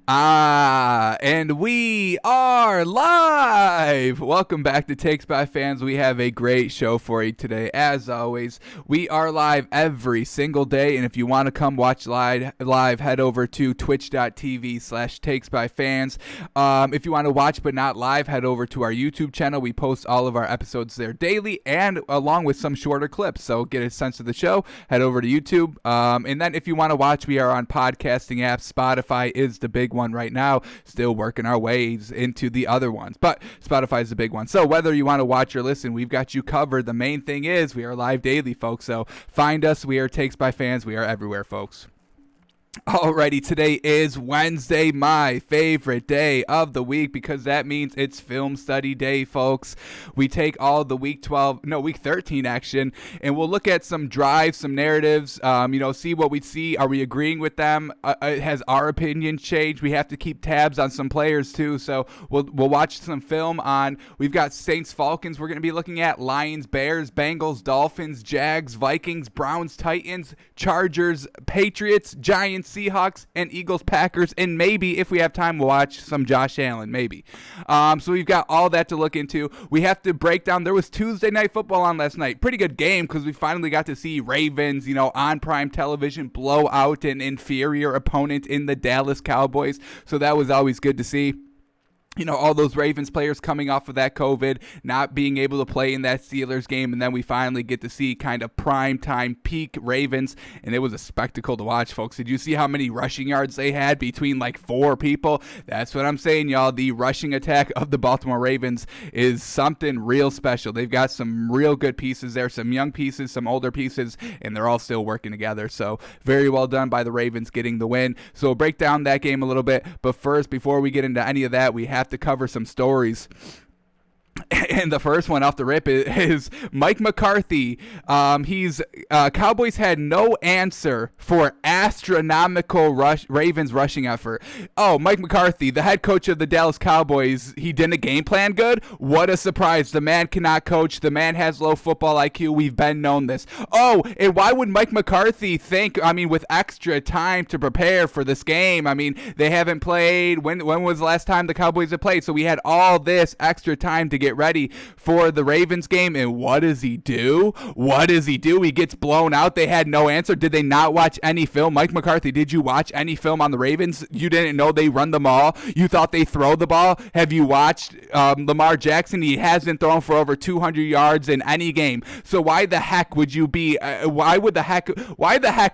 And we are live. Welcome back to Takes by Fans. We have a great show for you today. As always, we are live every single day. And if you want to come watch live, head over to twitch.tv/takesbyfans. If you want to watch but not live, head over to our YouTube channel. We post all of our episodes there daily and along with some shorter clips. So get a sense of the show, head over to YouTube. And then if you want to watch, we are on podcasting apps. Spotify is the big one right now, still working our ways into the other ones, but Spotify is the big one. So whether you want to watch or listen, we've got you covered. The main thing is we are live daily, folks. So find us. We are Takes by Fans. We are everywhere, folks. Alrighty, today is Wednesday, my favorite day of the week because that means it's film study day, folks. We take all the week 13 action, and we'll look at some drives, some narratives, see what we see. Are we agreeing with them? Has our opinion changed? We have to keep tabs on some players too, so we'll watch some film on. We've got Saints, Falcons we're going to be looking at, Lions, Bears, Bengals, Dolphins, Jags, Vikings, Browns, Titans, Chargers, Patriots, Giants, Seahawks, and Eagles, Packers, and maybe, if we have time, we'll watch some Josh Allen, maybe. So we've got all that to look into. We have to break down. There was Tuesday Night Football on last night. Pretty good game because we finally got to see Ravens, on prime television, blow out an inferior opponent in the Dallas Cowboys. So that was always good to see. All those Ravens players coming off of that COVID, not being able to play in that Steelers game, and then we finally get to see kind of prime time peak Ravens, and it was a spectacle to watch, folks. Did you see how many rushing yards they had between like 4 people? That's what I'm saying, y'all. The rushing attack of the Baltimore Ravens is something real special. They've got some real good pieces there, some young pieces, some older pieces, and they're all still working together. So very well done by the Ravens getting the win. So we'll break down that game a little bit, but first, before we get into any of that, we have to cover some stories. And the first one off the rip is Mike McCarthy. Cowboys had no answer for astronomical Ravens rushing effort. Oh, Mike McCarthy, the head coach of the Dallas Cowboys, he didn't game plan good? What a surprise. The man cannot coach. The man has low football IQ. We've been known this. Oh, and why would Mike McCarthy think, with extra time to prepare for this game? They haven't played. When was the last time the Cowboys had played? So we had all this extra time to get ready for the Ravens game, and what does he do? He gets blown out. They had no answer. Did they not watch any film? Mike McCarthy, did you watch any film on the Ravens? You didn't know they run the ball? You thought they throw the ball? Have you watched Lamar Jackson? He hasn't thrown for over 200 yards in any game. So why the heck would you be why the heck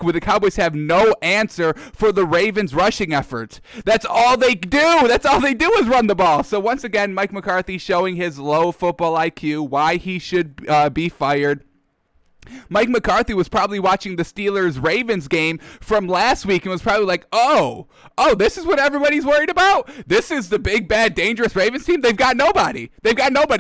would the Cowboys have no answer for the Ravens rushing efforts? That's all they do. That's all they do is run the ball. So once again, Mike McCarthy showing his low football IQ, why he should be fired. Mike McCarthy was probably watching the Steelers-Ravens game from last week and was probably like, oh, this is what everybody's worried about? This is the big, bad, dangerous Ravens team? They've got nobody.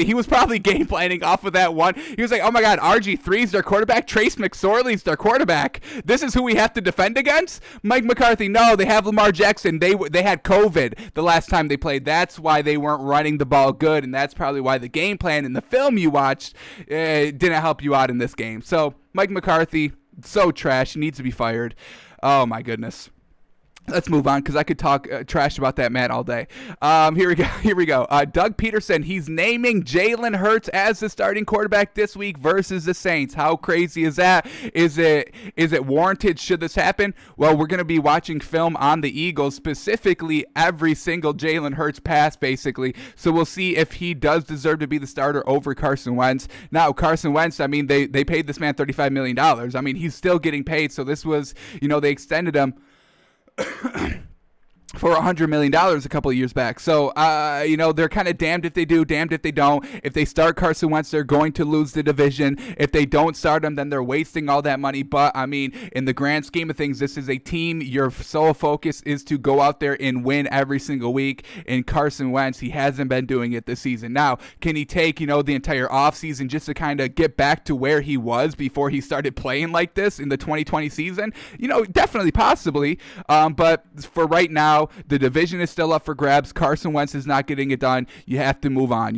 He was probably game planning off of that one. He was like, oh my God, RG3's their quarterback. Trace McSorley's their quarterback. This is who we have to defend against? Mike McCarthy, no, they have Lamar Jackson. They had COVID the last time they played. That's why they weren't running the ball good, and that's probably why the game plan in the film you watched didn't help you out in this game. So Mike McCarthy, so trash, needs to be fired. Oh my goodness. Let's move on because I could talk trash about that man all day. Here we go. Doug Peterson, he's naming Jalen Hurts as the starting quarterback this week versus the Saints. How crazy is that? Is it warranted? Should this happen? Well, we're going to be watching film on the Eagles, specifically every single Jalen Hurts pass, basically. So we'll see if he does deserve to be the starter over Carson Wentz. Now, Carson Wentz, they paid this man $35 million. He's still getting paid. So this was, they extended him for $100 million a couple of years back. So, they're kind of damned if they do, damned if they don't. If they start Carson Wentz, they're going to lose the division. If they don't start him, then they're wasting all that money. But, in the grand scheme of things, this is a team. Your sole focus is to go out there and win every single week. And Carson Wentz, he hasn't been doing it this season. Now, can he take, the entire offseason just to kind of get back to where he was before he started playing like this in the 2020 season? Definitely, possibly. But for right now, the division is still up for grabs. Carson Wentz is not getting it done. You have to move on.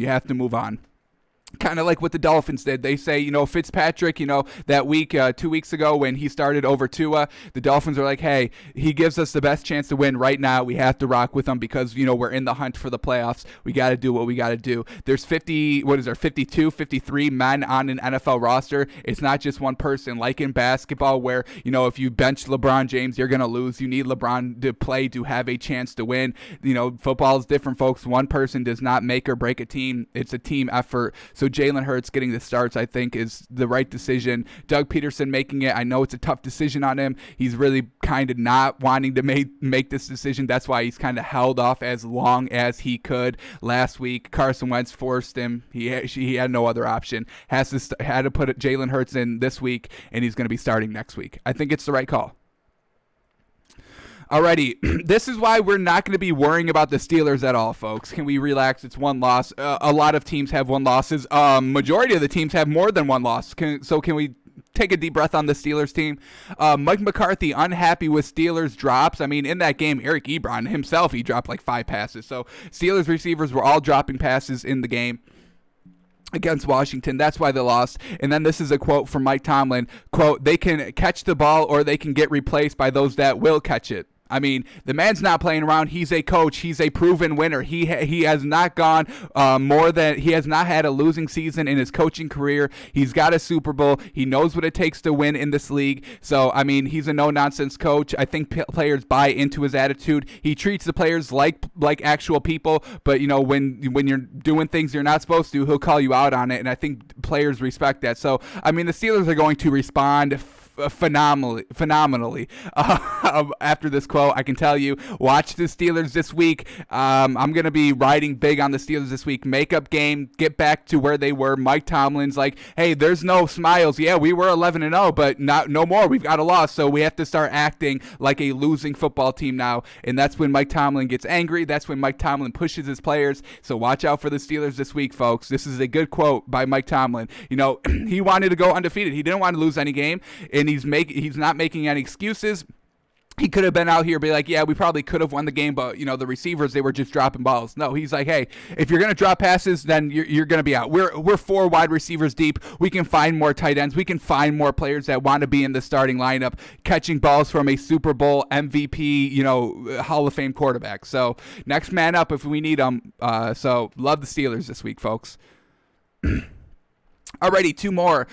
kind of like what the Dolphins did. They say, Fitzpatrick, that week, 2 weeks ago when he started over Tua, the Dolphins are like, hey, he gives us the best chance to win right now. We have to rock with him because, we're in the hunt for the playoffs. We got to do what we got to do. There's 52, 53 men on an NFL roster. It's not just one person like in basketball where, if you bench LeBron James, you're going to lose. You need LeBron to play to have a chance to win. Football is different, folks. One person does not make or break a team. It's a team effort. So Jalen Hurts getting the starts, I think, is the right decision. Doug Peterson making it. I know it's a tough decision on him. He's really kind of not wanting to make this decision. That's why he's kind of held off as long as he could last week. Carson Wentz forced him. He had no other option. Had to put Jalen Hurts in this week, and he's going to be starting next week. I think it's the right call. Alrighty, this is why we're not going to be worrying about the Steelers at all, folks. Can we relax? It's one loss. A lot of teams have one losses. Majority of the teams have more than one loss. So can we take a deep breath on the Steelers team? Mike McCarthy unhappy with Steelers drops. I mean, in that game, Eric Ebron himself, he dropped like 5 passes. So Steelers receivers were all dropping passes in the game against Washington. That's why they lost. And then this is a quote from Mike Tomlin. Quote, they can catch the ball or they can get replaced by those that will catch it. I mean, the man's not playing around. He's a coach. He's a proven winner. He has not gone he has not had a losing season in his coaching career. He's got a Super Bowl. He knows what it takes to win in this league. So, I mean, he's a no-nonsense coach. I think players buy into his attitude. He treats the players like actual people, but, when you're doing things you're not supposed to, he'll call you out on it, and I think players respect that. So, I mean, the Steelers are going to respond phenomenally after this quote. I can tell you, watch the Steelers this week. I'm going to be riding big on the Steelers this week. Makeup game, get back to where they were. Mike Tomlin's like, hey, there's no smiles. Yeah, we were 11-0, but no more. We've got a loss, so we have to start acting like a losing football team now, and that's when Mike Tomlin gets angry. That's when Mike Tomlin pushes his players, so watch out for the Steelers this week, folks. This is a good quote by Mike Tomlin. He wanted to go undefeated. He didn't want to lose any game, and he's not making any excuses. He could have been out here and be like, yeah, we probably could have won the game, but, the receivers, they were just dropping balls. No, he's like, hey, if you're going to drop passes, then you're going to be out. We're 4 wide receivers deep. We can find more tight ends. We can find more players that want to be in the starting lineup, catching balls from a Super Bowl MVP, Hall of Fame quarterback. So next man up if we need them. So love the Steelers this week, folks. Alrighty, 2 more.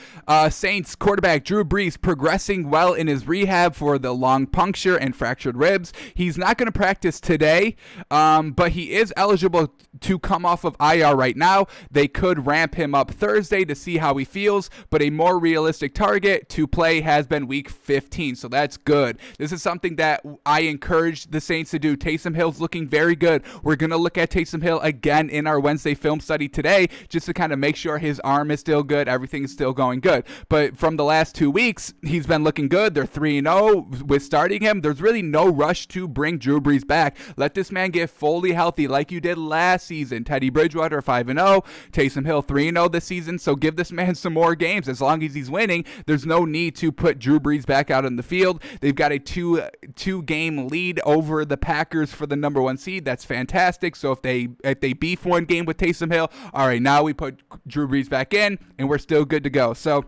Saints quarterback Drew Brees progressing well in his rehab for the lung puncture and fractured ribs. He's not going to practice today, but he is eligible to come off of IR right now. They could ramp him up Thursday to see how he feels, but a more realistic target to play has been week 15, so that's good. This is something that I encourage the Saints to do. Taysom Hill's looking very good. We're going to look at Taysom Hill again in our Wednesday film study today just to kind of make sure his arm is still good, everything is still going good. But from the last 2 weeks, he's been looking good. They're 3-0 with starting him. There's really no rush to bring Drew Brees back. Let this man get fully healthy like you did last season. Teddy Bridgewater 5-0, Taysom Hill 3-0 this season. So give this man some more games. As long as he's winning, there's no need to put Drew Brees back out on the field. They've got a two game lead over the Packers for the number 1 seed. That's fantastic. So if they beef one game with Taysom Hill, all right, now we put Drew Brees back in and we're still good to go. So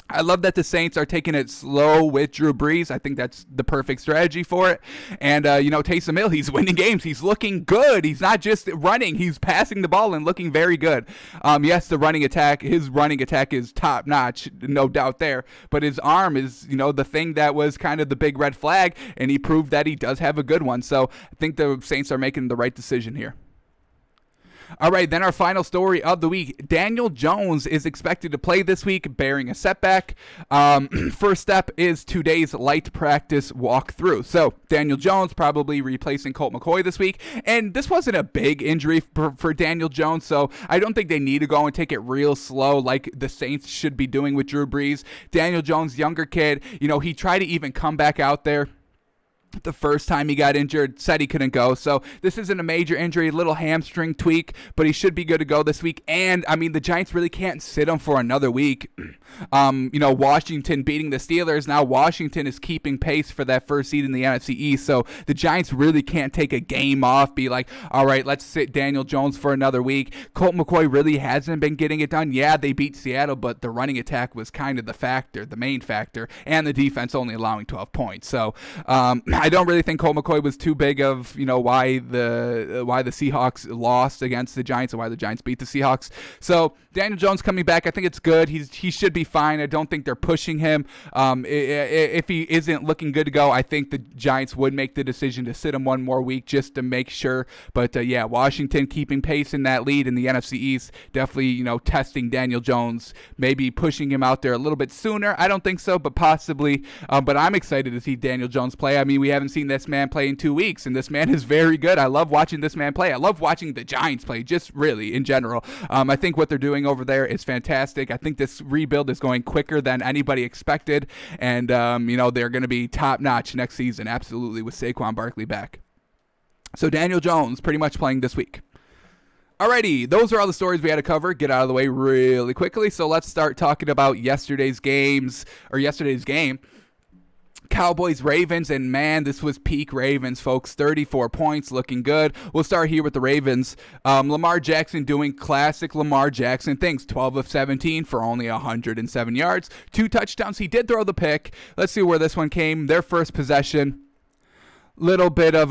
I love that the Saints are taking it slow with Drew Brees. I think that's the perfect strategy for it. And, Taysom Hill, he's winning games. He's looking good. He's not just running. He's passing the ball and looking very good. Yes, his running attack is top notch, no doubt there. But his arm is, the thing that was kind of the big red flag, and he proved that he does have a good one. So I think the Saints are making the right decision here. All right, then our final story of the week. Daniel Jones is expected to play this week, bearing a setback. First step is today's light practice walkthrough. So Daniel Jones probably replacing Colt McCoy this week. And this wasn't a big injury for Daniel Jones, so I don't think they need to go and take it real slow like the Saints should be doing with Drew Brees. Daniel Jones, younger kid, he tried to even come back out there the first time he got injured, said he couldn't go. So this isn't a major injury, little hamstring tweak, but he should be good to go this week. And, I mean, the Giants really can't sit him for another week. Washington beating the Steelers. Now Washington is keeping pace for that first seed in the NFC East. So the Giants really can't take a game off, be like, all right, let's sit Daniel Jones for another week. Colt McCoy really hasn't been getting it done. Yeah, they beat Seattle, but the running attack was kind of the main factor, and the defense only allowing 12 points. So I don't really think Colt McCoy was too big of, why the Seahawks lost against the Giants and why the Giants beat the Seahawks. So Daniel Jones coming back, I think it's good. He should be fine. I don't think they're pushing him. If he isn't looking good to go, I think the Giants would make the decision to sit him one more week just to make sure. But Washington keeping pace in that lead in the NFC East, definitely testing Daniel Jones, maybe pushing him out there a little bit sooner. I don't think so, but possibly. But I'm excited to see Daniel Jones play. I mean, we haven't seen this man play in 2 weeks, and this man is very good. I love watching this man play. I love watching the Giants play, just really in general. I think what they're doing over there is fantastic. I think this rebuild is going quicker than anybody expected, and they're going to be top notch next season, absolutely, with Saquon Barkley back. So Daniel Jones pretty much playing this week. Alrighty, those are all the stories we had to cover. Get out of the way really quickly. So let's start talking about yesterday's game. Cowboys, Ravens, and man, this was peak Ravens, folks. 34 points, looking good. We'll start here with the Ravens. Lamar Jackson doing classic Lamar Jackson things. 12 of 17 for only 107 yards. 2 touchdowns. He did throw the pick. Let's see where this one came. Their first possession. Little bit of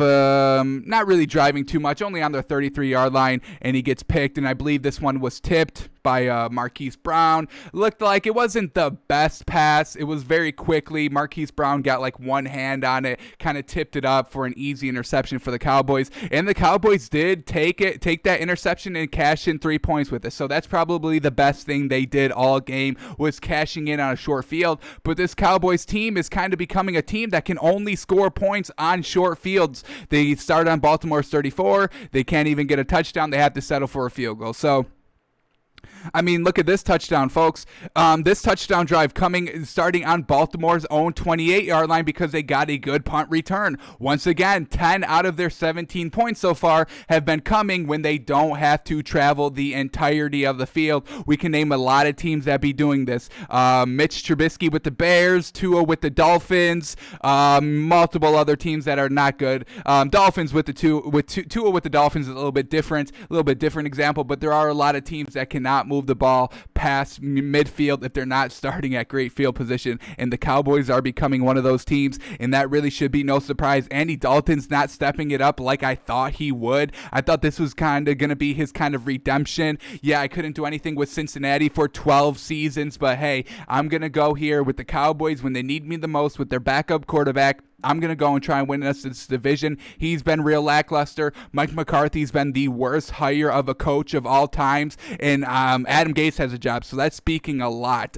not really driving too much, only on their 33-yard line, and he gets picked, and I believe this one was tipped by Marquise Brown. Looked like it wasn't the best pass. It was very quickly. Marquise Brown got like one hand on it, kind of tipped it up for an easy interception for the Cowboys, and the Cowboys did take that interception and cash in 3 points with it. So that's probably the best thing they did all game, was cashing in on a short field. But this Cowboys team is kind of becoming a team that can only score points on short fields. They start on Baltimore's 34. They can't even get a touchdown. They have to settle for a field goal. So I mean, look at this touchdown, folks. This touchdown drive starting on Baltimore's own 28-yard line because they got a good punt return. Once again, 10 out of their 17 points so far have been coming when they don't have to travel the entirety of the field. We can name a lot of teams that be doing this. Mitch Trubisky with the Bears, Tua with the Dolphins, multiple other teams that are not good. Dolphins with Tua with the Dolphins is a little bit different example, but there are a lot of teams that cannot move the ball past midfield if they're not starting at great field position, and the Cowboys are becoming one of those teams, and that really should be no surprise. Andy Dalton's not stepping it up like I thought he would. I thought this was kind of going to be his kind of redemption. Yeah, I couldn't do anything with Cincinnati for 12 seasons, but hey, I'm going to go here with the Cowboys when they need me the most with their backup quarterback. I'm going to go and try and win us this division. He's been real lackluster. Mike McCarthy's been the worst hire of a coach of all times. And Adam Gase has a job, so that's speaking a lot.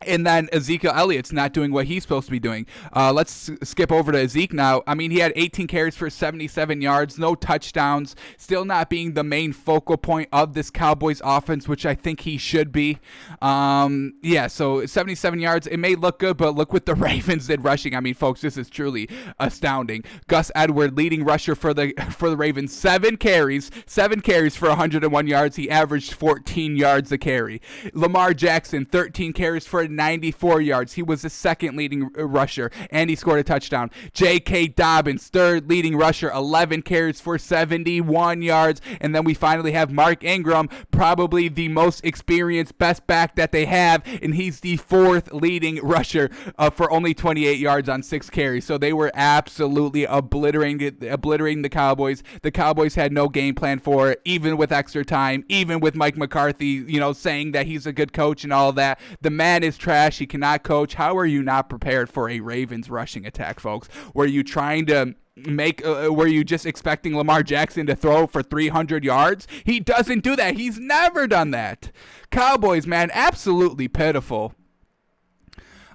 And then Ezekiel Elliott's not doing what he's supposed to be doing. Let's skip over to Zeke now. I mean, he had 18 carries for 77 yards, no touchdowns, still not being the main focal point of this Cowboys offense, which I think he should be. So 77 yards, it may look good, but look what the Ravens did rushing. I mean, folks, this is truly astounding. Gus Edwards, leading rusher for the Ravens, 7 carries for 101 yards. He averaged 14 yards a carry. Lamar Jackson, 13 carries for 94 yards. He was the second leading rusher, and he scored a touchdown. J.K. Dobbins, third leading rusher, 11 carries for 71 yards. And then we finally have Mark Ingram, probably the most experienced best back that they have, and he's the fourth leading rusher for only 28 yards on 6 carries. So they were absolutely obliterating the Cowboys. The Cowboys had no game plan for it, even with extra time, even with Mike McCarthy, saying that he's a good coach and all that. The man is trash. He cannot coach. How are you not prepared for a Ravens rushing attack, folks? Were you trying to were you just expecting Lamar Jackson to throw for 300 yards? He doesn't do that. He's never done that. Cowboys, man, absolutely pitiful.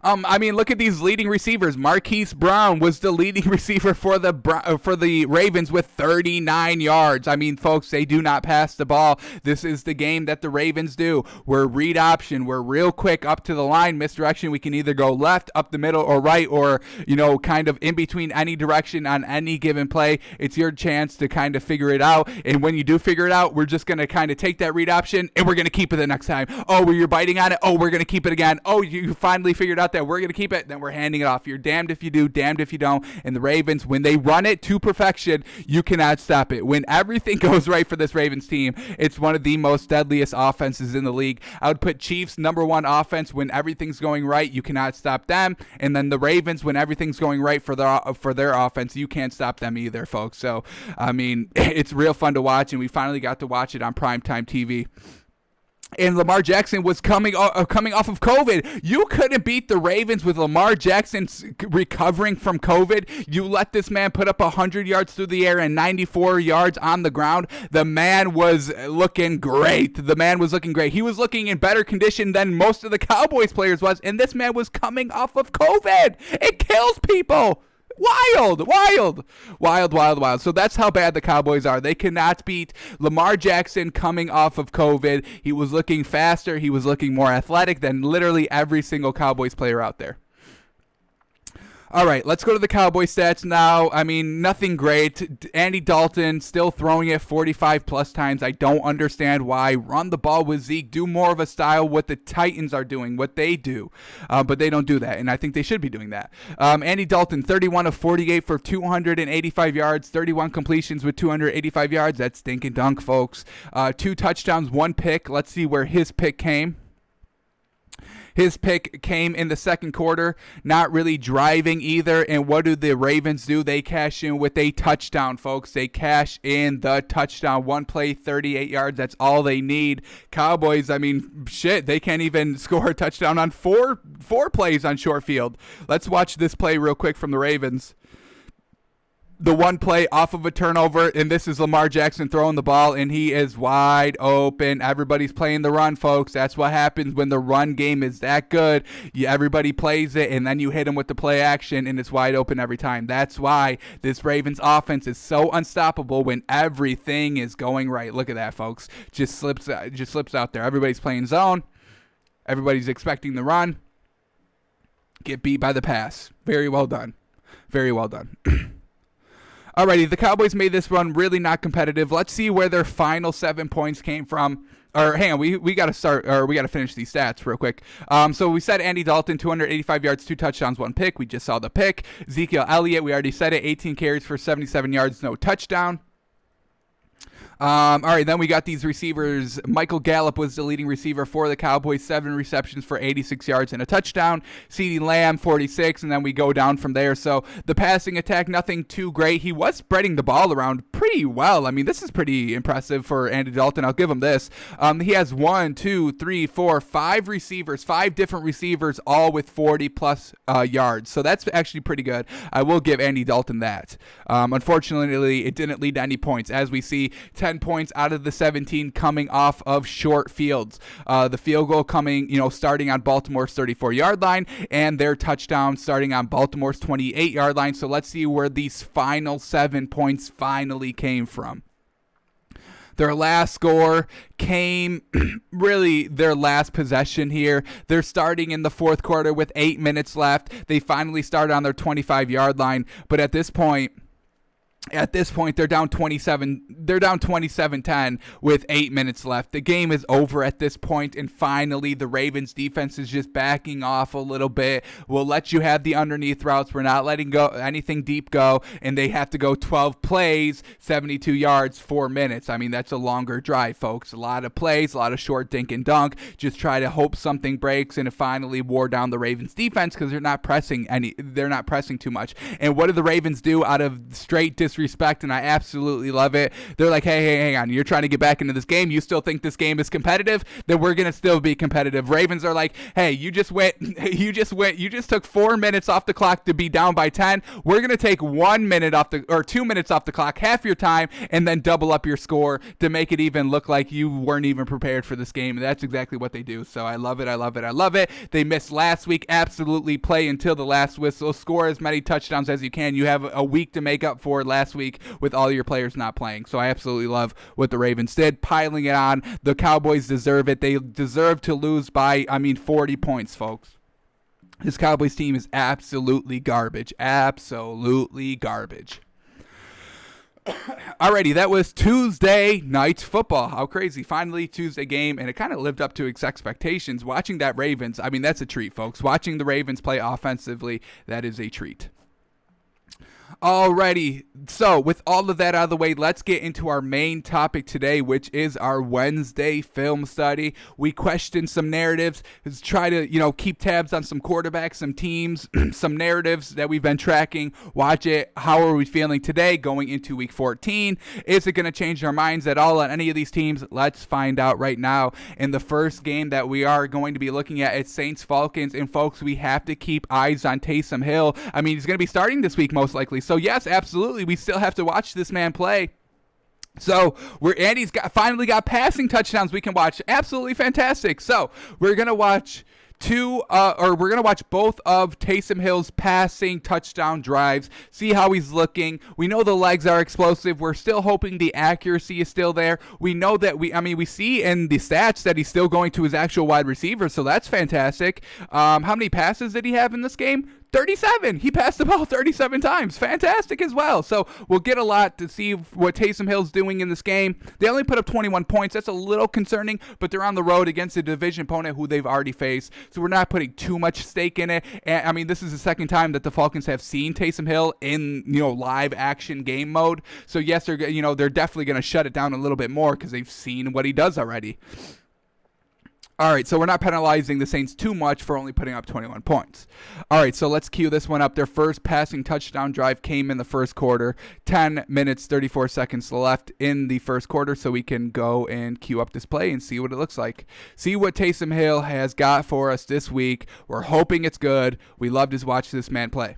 I mean, look at these leading receivers. Marquise Brown was the leading receiver for the Ravens with 39 yards. I mean, folks, they do not pass the ball. This is the game that the Ravens do. We're read option. We're real quick up to the line, misdirection. We can either go left, up the middle, or right, or, kind of in between any direction on any given play. It's your chance to kind of figure it out. And when you do figure it out, we're just going to kind of take that read option and we're going to keep it the next time. Oh, you're biting on it. Oh, we're going to keep it again. Oh, you finally figured out that we're going to keep it, then we're handing it off. You're damned if you do, damned if you don't. And the Ravens, when they run it to perfection, you cannot stop it. When everything goes right for this Ravens team, it's one of the most deadliest offenses in the league. I would put Chiefs #1 offense when everything's going right. You cannot stop them. And then the Ravens, when everything's going right for their offense, you can't stop them either, folks. So, I mean, it's real fun to watch, and we finally got to watch it on primetime TV. And Lamar Jackson was coming off of COVID. You couldn't beat the Ravens with Lamar Jackson recovering from COVID. You let this man put up 100 yards through the air and 94 yards on the ground. The man was looking great. He was looking in better condition than most of the Cowboys players was, and this man was coming off of COVID. It kills people. Wild. So that's how bad the Cowboys are. They cannot beat Lamar Jackson coming off of COVID. He was looking faster. He was looking more athletic than literally every single Cowboys player out there. All right, let's go to the Cowboys stats now. I mean, nothing great. Andy Dalton still throwing it 45-plus times. I don't understand why. Run the ball with Zeke. Do more of a style what the Titans are doing, what they do. But they don't do that, and I think they should be doing that. Andy Dalton, 31 of 48 for 285 yards, 31 completions with 285 yards. That's stinking dunk, folks. 2 touchdowns, 1 pick. Let's see where his pick came. His pick came in the second quarter, not really driving either. And what do the Ravens do? They cash in with a touchdown, folks. They cash in the touchdown. 1 play, 38 yards. That's all they need. Cowboys, I mean, shit, they can't even score a touchdown on four plays on short field. Let's watch this play real quick from the Ravens. The 1 play off of a turnover, and this is Lamar Jackson throwing the ball, and he is wide open. Everybody's playing the run, folks. That's what happens when the run game is that good. Everybody plays it, and then you hit them with the play action, and it's wide open every time. That's why this Ravens offense is so unstoppable when everything is going right. Look at that, folks. Just slips out there. Everybody's playing zone. Everybody's expecting the run. Get beat by the pass. Very well done. Very well done. Alrighty, the Cowboys made this run really not competitive. Let's see where their final 7 points came from. Or hang on, we got to finish these stats real quick. So we said Andy Dalton, 285 yards, 2 touchdowns, 1 pick. We just saw the pick. Ezekiel Elliott, we already said it, 18 carries for 77 yards, no touchdown. All right, then we got these receivers. Michael Gallup was the leading receiver for the Cowboys, 7 receptions for 86 yards and a touchdown. CeeDee Lamb, 46, and then we go down from there. So the passing attack, nothing too great. He was spreading the ball around pretty well. I mean, this is pretty impressive for Andy Dalton. I'll give him this. He has 5 receivers, 5 different receivers, all with 40-plus yards. So that's actually pretty good. I will give Andy Dalton that. Unfortunately, it didn't lead to any points. As we see, 10 points out of the 17 coming off of short fields. The field goal coming, starting on Baltimore's 34-yard line, and their touchdown starting on Baltimore's 28-yard line. So let's see where these final 7 points finally came from. Their last score came, really their last possession here. They're starting in the fourth quarter with 8 minutes left. They finally started on their 25-yard line, but at this point, they're down 27. They're down 27-10 with 8 minutes left. The game is over at this point, and finally the Ravens defense is just backing off a little bit. We'll let you have the underneath routes. We're not letting go anything deep go, and they have to go 12 plays, 72 yards, 4 minutes. I mean, that's a longer drive, folks. A lot of plays, a lot of short dink and dunk. Just try to hope something breaks, and it finally wore down the Ravens defense because they're not pressing too much. And what do the Ravens do out of straight disappointment? disrespect, and I absolutely love it. They're like, hey, hang on. You're trying to get back into this game. You still think this game is competitive? Then we're going to still be competitive. Ravens are like, hey, you just took 4 minutes off the clock to be down by 10. We're going to take 1 minute off or 2 minutes off the clock, half your time, and then double up your score to make it even look like you weren't even prepared for this game. And that's exactly what they do. So I love it. I love it. I love it. They missed last week. Absolutely play until the last whistle. Score as many touchdowns as you can. You have a week to make up for last week with all your players not playing. So I absolutely love what the Ravens did, piling it on. The Cowboys deserve it. They deserve to lose by, 40 points, folks. This Cowboys team is absolutely garbage. Absolutely garbage. Alrighty, that was Tuesday night football. How crazy. Finally, Tuesday game, and it kind of lived up to its expectations. Watching that Ravens, that's a treat, folks. Watching the Ravens play offensively, that is a treat. Alrighty, so with all of that out of the way, let's get into our main topic today, which is our Wednesday film study. We question some narratives, try to, keep tabs on some quarterbacks, some teams, some narratives that we've been tracking. Watch it. How are we feeling today going into week 14? Is it going to change our minds at all on any of these teams? Let's find out right now. In the first game that we are going to be looking at, it's Saints-Falcons, and folks, we have to keep eyes on Taysom Hill. He's going to be starting this week most likely. So yes, absolutely, we still have to watch this man play. So Andy's finally got passing touchdowns we can watch. Absolutely fantastic. So we're gonna watch both of Taysom Hill's passing touchdown drives, see how he's looking. We know the legs are explosive. We're still hoping the accuracy is still there. We know that we see in the stats that he's still going to his actual wide receiver, so that's fantastic. How many passes did he have in this game? 37. He passed the ball 37 times. Fantastic as well. So we'll get a lot to see what Taysom Hill's doing in this game. They only put up 21 points. That's a little concerning, but they're on the road against a division opponent who they've already faced. So we're not putting too much stake in it. And this is the second time that the Falcons have seen Taysom Hill in, live action game mode. So yes, they're definitely going to shut it down a little bit more because they've seen what he does already. All right, so we're not penalizing the Saints too much for only putting up 21 points. All right, so let's cue this one up. Their first passing touchdown drive came in the first quarter. 10 minutes, 34 seconds left in the first quarter, so we can go and cue up this play and see what it looks like. See what Taysom Hill has got for us this week. We're hoping it's good. We love to watch this man play.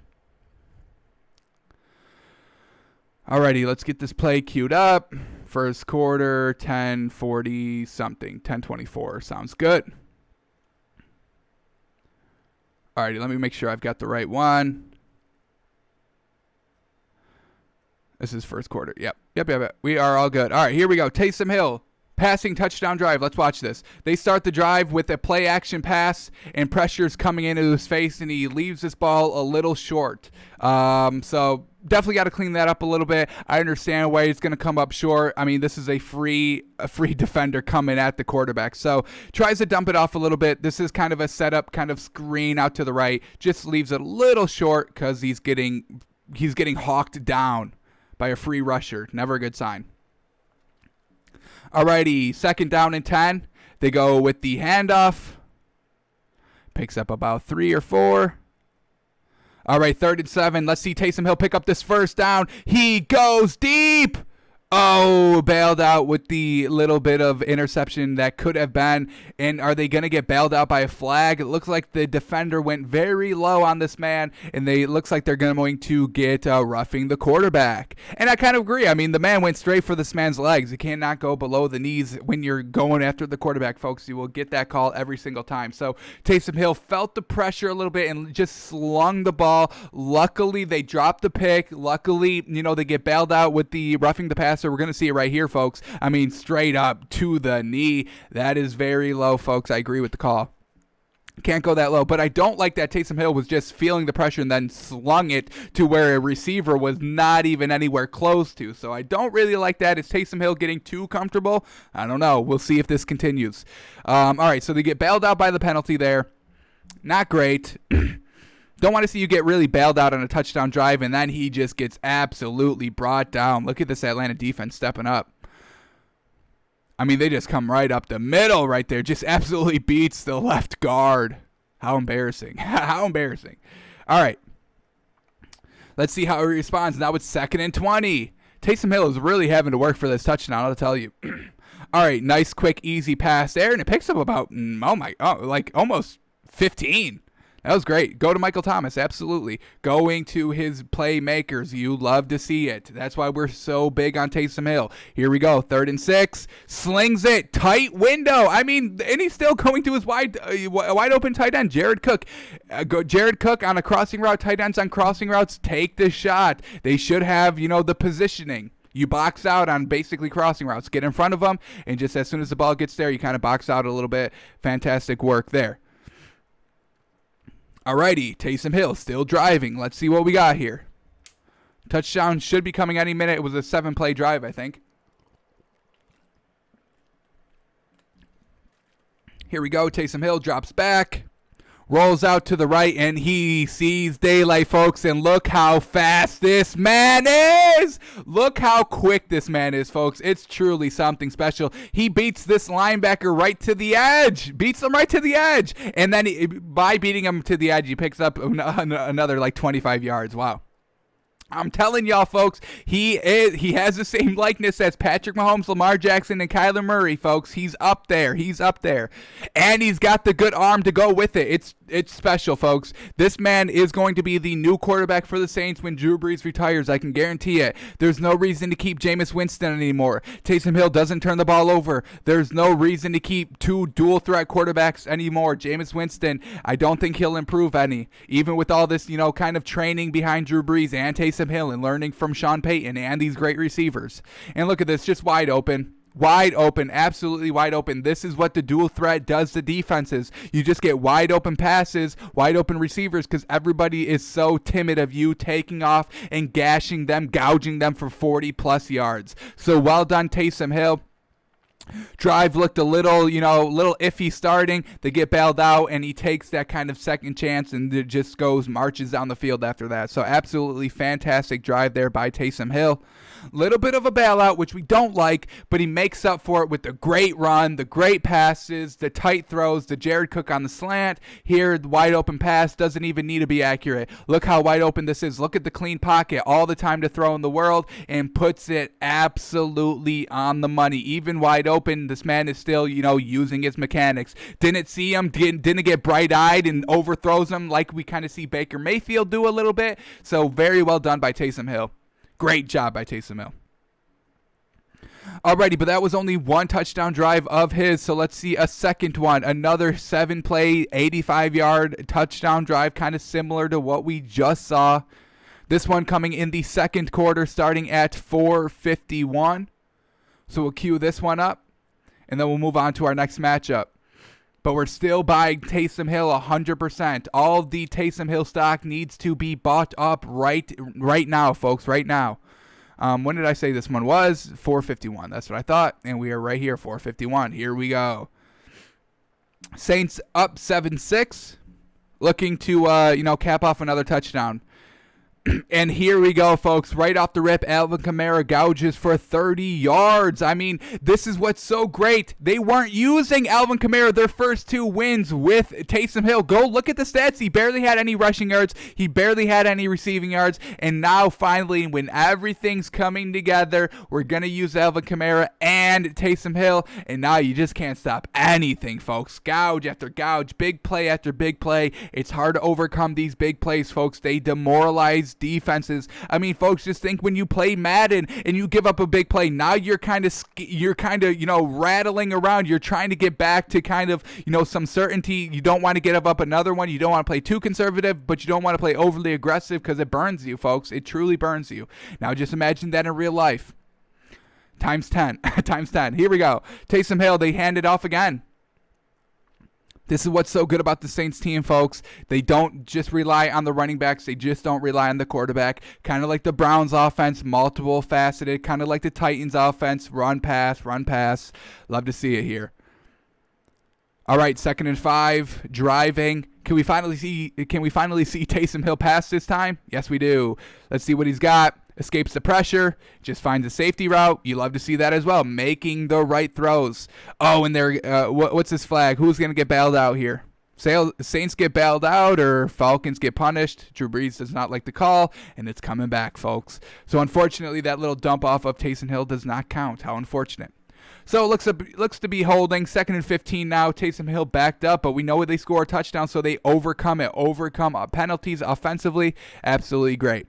All righty, let's get this play queued up. First quarter, 10:40 something, 10:24. Sounds good. All righty, let me make sure I've got the right one. This is first quarter. Yep. We are all good. All right, here we go. Taysom Hill. Passing touchdown drive. Let's watch this. They start the drive with a play action pass, and pressure's coming into his face, and he leaves this ball a little short. So definitely got to clean that up a little bit. I understand why it's going to come up short. This is a free defender coming at the quarterback. So tries to dump it off a little bit. This is kind of a setup, kind of screen out to the right. Just leaves it a little short because he's getting hawked down by a free rusher. Never a good sign. Alrighty, second down and 10. They go with the handoff. Picks up about 3 or 4. All right, 3rd and 7. Let's see Taysom Hill pick up this first down. He goes deep. Oh, bailed out with the little bit of interception that could have been. And are they going to get bailed out by a flag? It looks like the defender went very low on this man, and it looks like they're going to get roughing the quarterback. And I kind of agree. The man went straight for this man's legs. You cannot go below the knees when you're going after the quarterback, folks. You will get that call every single time. So Taysom Hill felt the pressure a little bit and just slung the ball. Luckily, they dropped the pick. Luckily, they get bailed out with the roughing the passer. We're going to see it right here, folks. Straight up to the knee. That is very low, folks. I agree with the call. Can't go that low. But I don't like that Taysom Hill was just feeling the pressure and then slung it to where a receiver was not even anywhere close to. So I don't really like that. Is Taysom Hill getting too comfortable? I don't know. We'll see if this continues. All right, so they get bailed out by the penalty there. Not great. Don't want to see you get really bailed out on a touchdown drive, and then he just gets absolutely brought down. Look at this Atlanta defense stepping up. They just come right up the middle right there. Just absolutely beats the left guard. How embarrassing. How embarrassing. All right. Let's see how he responds. Now it's 2nd and 20. Taysom Hill is really having to work for this touchdown, I'll tell you. All right, nice, quick, easy pass there, and it picks up about, like almost 15. That was great. Go to Michael Thomas, absolutely. Going to his playmakers. You love to see it. That's why we're so big on Taysom Hill. Here we go. 3rd and 6. Slings it. Tight window. I mean, and he's still going to his wide open tight end, Jared Cook. Jared Cook on a crossing route. Tight ends on crossing routes. Take the shot. They should have, the positioning. You box out on basically crossing routes. Get in front of them, and just as soon as the ball gets there, you kind of box out a little bit. Fantastic work there. Alrighty, Taysom Hill still driving. Let's see what we got here. Touchdown should be coming any minute. It was a 7-play drive, I think. Here we go. Taysom Hill drops back. Rolls out to the right, and he sees daylight, folks. And look how fast this man is. Look how quick this man is, folks. It's truly something special. He beats this linebacker right to the edge. Beats him right to the edge. And then by beating him to the edge, he picks up another like 25 yards. Wow. I'm telling y'all, folks, he has the same likeness as Patrick Mahomes, Lamar Jackson, and Kyler Murray, folks. He's up there. He's up there. And he's got the good arm to go with it. It's special, folks. This man is going to be the new quarterback for the Saints when Drew Brees retires. I can guarantee it. There's no reason to keep Jameis Winston anymore. Taysom Hill doesn't turn the ball over. There's no reason to keep 2 dual threat quarterbacks anymore. Jameis Winston, I don't think he'll improve any. Even with all this, kind of training behind Drew Brees and Taysom Hill and learning from Sean Payton and these great receivers. And look at this, just wide open. Wide open, absolutely wide open. This is what the dual threat does to defenses. You just get wide open passes, wide open receivers, because everybody is so timid of you taking off and gashing them, gouging them for 40-plus yards. So well done, Taysom Hill. Drive looked a little iffy starting. They get bailed out, and he takes that kind of second chance and it just marches down the field after that. So absolutely fantastic drive there by Taysom Hill. Little bit of a bailout, which we don't like, but he makes up for it with the great run, the great passes, the tight throws, the Jared Cook on the slant. Here, the wide open pass doesn't even need to be accurate. Look how wide open this is. Look at the clean pocket, all the time to throw in the world, and puts it absolutely on the money. Even wide open, this man is still, using his mechanics. Didn't see him, didn't get bright-eyed and overthrows him like we kind of see Baker Mayfield do a little bit. So very well done by Taysom Hill. Great job by Taysom Hill. Alrighty, but that was only one touchdown drive of his, so let's see a second one. Another 7-play, 85-yard touchdown drive, kind of similar to what we just saw. This one coming in the second quarter, starting at 4:51. So we'll cue this one up, and then we'll move on to our next matchup. But we're still buying Taysom Hill 100%. All the Taysom Hill stock needs to be bought up right now, folks, right now. When did I say this one was? 4:51. That's what I thought. And we are right here, 4:51. Here we go. Saints up 7-6. Looking to, cap off another touchdown. And here we go, folks. Right off the rip, Alvin Kamara gouges for 30 yards. I mean, this is what's so great. They weren't using Alvin Kamara their first 2 wins with Taysom Hill. Go look at the stats. He barely had any rushing yards. He barely had any receiving yards. And now, finally, when everything's coming together, we're going to use Alvin Kamara and Taysom Hill. And now you just can't stop anything, folks. Gouge after gouge, big play after big play. It's hard to overcome these big plays, folks. They demoralize defenses. I mean, folks, just think when you play Madden and you give up a big play, now you're kind of rattling around. You're trying to get back to kind of, some certainty. You don't want to get up another one. You don't want to play too conservative, but you don't want to play overly aggressive because it burns you, folks. It truly burns you. Now just imagine that in real life. Times 10. Times 10. Here we go. Taysom Hill, they hand it off again. This is what's so good about the Saints team, folks. They don't just rely on the running backs. They just don't rely on the quarterback. Kind of like the Browns offense, multiple faceted. Kind of like the Titans offense, run, pass, run, pass. Love to see it here. All right, 2nd and 5, driving. Can we finally see Taysom Hill pass this time? Yes, we do. Let's see what he's got. Escapes the pressure, just finds a safety route. You love to see that as well, making the right throws. Oh, and there, what's this flag? Who's going to get bailed out here? Saints get bailed out or Falcons get punished. Drew Brees does not like the call, and it's coming back, folks. So unfortunately, that little dump off of Taysom Hill does not count. How unfortunate. So it looks to be holding. 2nd and 15 now. Taysom Hill backed up, but we know they score a touchdown, so they overcome penalties offensively. Absolutely great.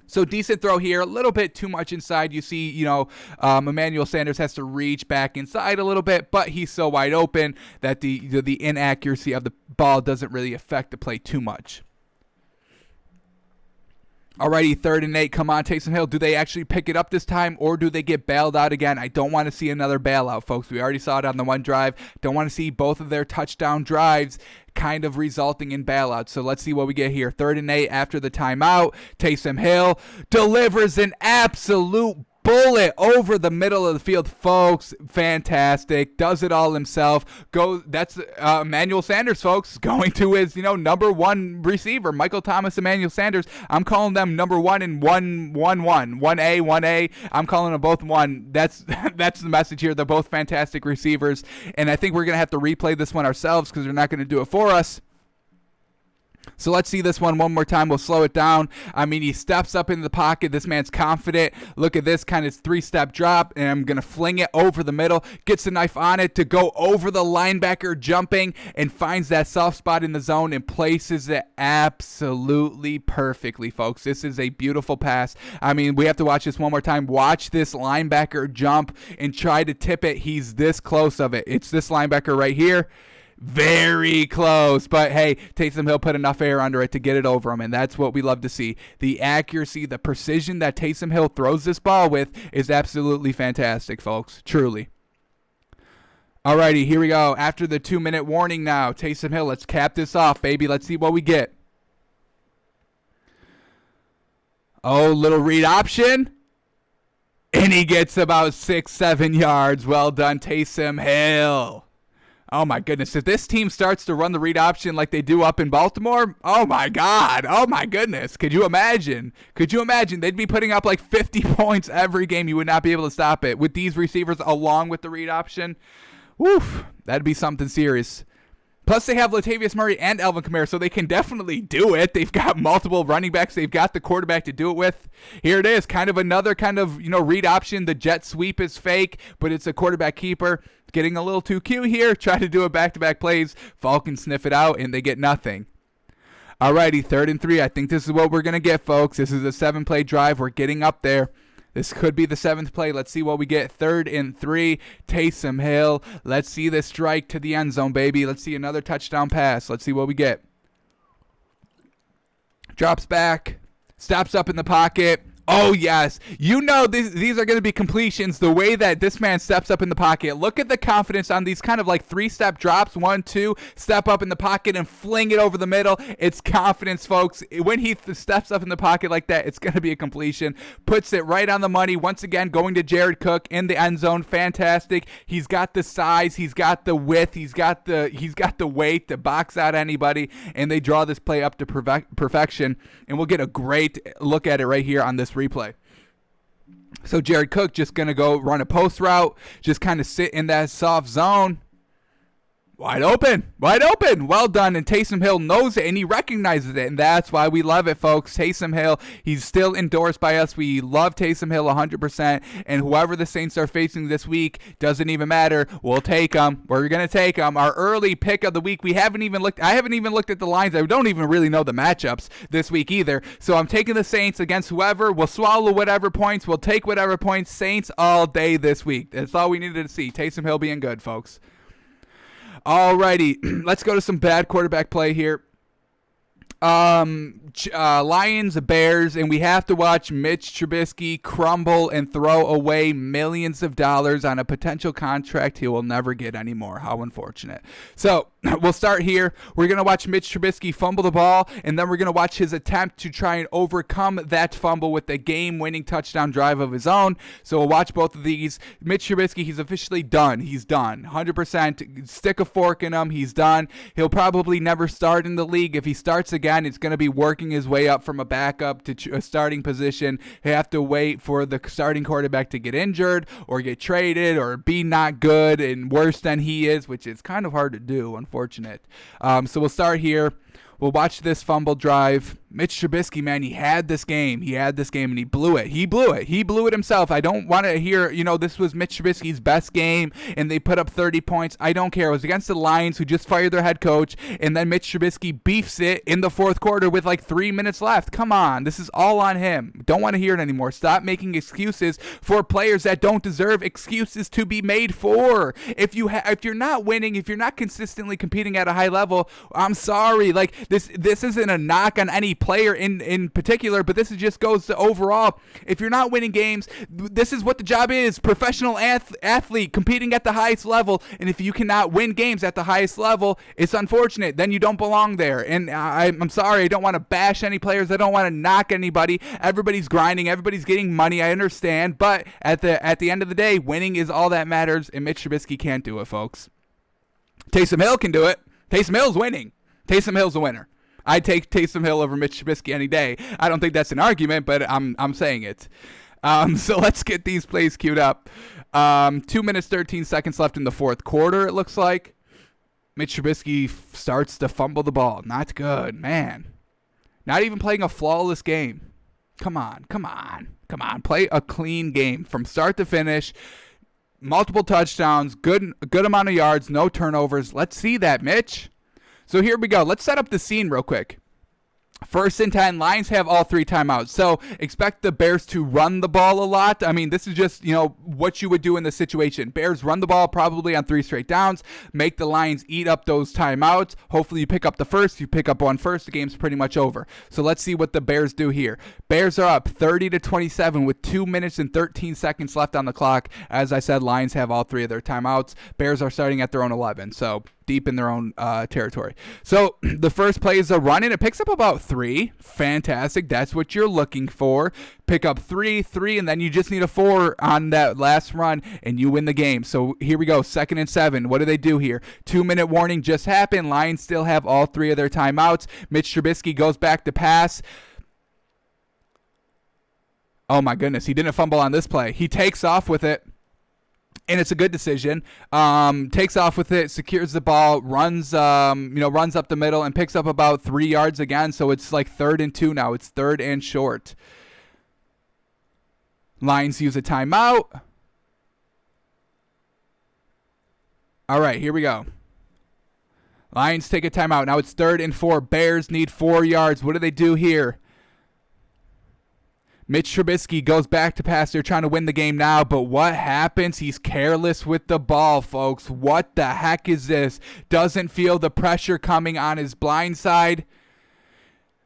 So decent throw here, a little bit too much inside. You see, Emmanuel Sanders has to reach back inside a little bit, but he's so wide open that the inaccuracy of the ball doesn't really affect the play too much. Alrighty, 3rd and 8. Come on, Taysom Hill. Do they actually pick it up this time, or do they get bailed out again? I don't want to see another bailout, folks. We already saw it on the one drive. Don't want to see both of their touchdown drives kind of resulting in bailouts. So let's see what we get here. 3rd and 8 after the timeout. Taysom Hill delivers an absolute bullet over the middle of the field, folks. Fantastic. Does it all himself. That's Emmanuel Sanders, folks, going to his number one receiver, Michael Thomas, Emmanuel Sanders. I'm calling them number 1 and 1A. I'm calling them both 1. That's the message here. They're both fantastic receivers, and I think we're gonna have to replay this one ourselves because they're not gonna do it for us. So let's see this one more time. We'll slow it down. I mean, he steps up into the pocket. This man's confident. Look at this kind of 3-step drop, and I'm going to fling it over the middle. Gets the knife on it to go over the linebacker jumping and finds that soft spot in the zone and places it absolutely perfectly, folks. This is a beautiful pass. I mean, we have to watch this one more time. Watch this linebacker jump and try to tip it. He's this close of it. It's this linebacker right here. Very close, but hey, Taysom Hill put enough air under it to get it over him, and that's what we love to see. The accuracy, the precision that Taysom Hill throws this ball with is absolutely fantastic, folks. Truly. Alrighty, here we go. After the 2-minute warning now, Taysom Hill, let's cap this off, baby. Let's see what we get. Oh, little read option. And he gets about 6-7 yards. Well done, Taysom Hill. Oh, my goodness. If this team starts to run the read option like they do up in Baltimore, oh, my God. Oh, my goodness. Could you imagine? They'd be putting up like 50 points every game. You would not be able to stop it. With these receivers along with the read option, woof, that'd be something serious. Plus, they have Latavius Murray and Alvin Kamara, so they can definitely do it. They've got multiple running backs. They've got the quarterback to do it with. Here it is, kind of another read option. The jet sweep is fake, but it's a quarterback keeper. Getting a little too cute here. Try to do a back-to-back plays. Falcons sniff it out, and they get nothing. Alrighty, 3rd and 3. I think this is what we're going to get, folks. This is a 7-play drive. We're getting up there. This could be the 7th play. Let's see what we get. 3rd and 3. Taysom Hill. Let's see this strike to the end zone, baby. Let's see another touchdown pass. Let's see what we get. Drops back. Stops up in the pocket. Oh, yes. These are going to be completions the way that this man steps up in the pocket. Look at the confidence on these kind of like 3-step drops. 1, 2, step up in the pocket and fling it over the middle. It's confidence, folks. When he steps up in the pocket like that, it's going to be a completion. Puts it right on the money. Once again, going to Jared Cook in the end zone. Fantastic. He's got the size. He's got the width. He's got the weight to box out anybody. And they draw this play up to perfection. And we'll get a great look at it right here on this replay. So Jared Cook just going to go run a post route, just kind of sit in that soft zone. Wide open. Well done. And Taysom Hill knows it, and he recognizes it, and that's why we love it, folks. Taysom Hill, he's still endorsed by us. We love Taysom Hill 100%, and whoever the Saints are facing this week, doesn't even matter. We'll take them. We're going to take them. Our early pick of the week, I haven't even looked at the lines. I don't even really know the matchups this week either. So I'm taking the Saints against whoever. We'll swallow whatever points. We'll take whatever points. Saints all day this week. That's all we needed to see. Taysom Hill being good, folks. Alrighty, let's go to some bad quarterback play here. Lions, Bears, and we have to watch Mitch Trubisky crumble and throw away millions of dollars on a potential contract he will never get anymore. How unfortunate. So we'll start here. We're going to watch Mitch Trubisky fumble the ball, and then we're going to watch his attempt to try and overcome that fumble with a game-winning touchdown drive of his own. So we'll watch both of these. Mitch Trubisky, he's officially done. He's done. 100%. Stick a fork in him. He's done. He'll probably never start in the league. If he starts again, again. It's going to be working his way up from a backup to a starting position. He'll have to wait for the starting quarterback to get injured or get traded or be not good and worse than he is, which is kind of hard to do, unfortunate. So we'll start here. We'll watch this fumble drive. Mitch Trubisky, man, he had this game, and he blew it. He blew it himself. I don't want to hear, this was Mitch Trubisky's best game, and they put up 30 points. I don't care. It was against the Lions, who just fired their head coach, and then Mitch Trubisky beefs it in the fourth quarter with like 3 minutes left. Come on. This is all on him. Don't want to hear it anymore. Stop making excuses for players that don't deserve excuses to be made for. If you're not winning, if you're not consistently competing at a high level, I'm sorry. Like, this isn't a knock on any player in particular, but this just goes to overall. If you're not winning games, this is what the job is. Professional athlete competing at the highest level, and if you cannot win games at the highest level, it's unfortunate. Then you don't belong there. And I'm sorry, I don't want to bash any players. I don't want to knock anybody. Everybody's grinding. Everybody's getting money. I understand, but at the end of the day, winning is all that matters, and Mitch Trubisky can't do it, folks. Taysom Hill can do it. Taysom Hill's winning. Taysom Hill's a winner. I'd take Taysom Hill over Mitch Trubisky any day. I don't think that's an argument, but I'm saying it. So let's get these plays queued up. 2 minutes, 13 seconds left in the fourth quarter, it looks like. Mitch Trubisky starts to fumble the ball. Not good, man. Not even playing a flawless game. Come on. Play a clean game from start to finish. Multiple touchdowns, good amount of yards, no turnovers. Let's see that, Mitch. So here we go. Let's set up the scene real quick. 1st and 10, Lions have all 3 timeouts. So expect the Bears to run the ball a lot. I mean, this is just, what you would do in this situation. Bears run the ball probably on 3 straight downs, make the Lions eat up those timeouts. Hopefully you pick up the first. You pick up one first, the game's pretty much over. So let's see what the Bears do here. Bears are up 30-27 with 2 minutes and 13 seconds left on the clock. As I said, Lions have all 3 of their timeouts. Bears are starting at their own 11. So deep in their own territory. So the first play is a run, and it picks up about 3. Fantastic. That's what you're looking for. Pick up 3, and then you just need a 4 on that last run, and you win the game. So here we go. 2nd and 7. What do they do here? 2-minute warning just happened. Lions still have all 3 of their timeouts. Mitch Trubisky goes back to pass. Oh my goodness. He didn't fumble on this play. He takes off with it. And it's a good decision. Takes off with it, secures the ball, runs up the middle, and picks up about 3 yards again. So it's like 3rd and 2 now. It's 3rd and short. Lions use a timeout. All right, here we go. Lions take a timeout. Now it's 3rd and 4. Bears need 4 yards. What do they do here? Mitch Trubisky goes back to pass. They're trying to win the game now, but what happens? He's careless with the ball, folks. What the heck is this? Doesn't feel the pressure coming on his blind side.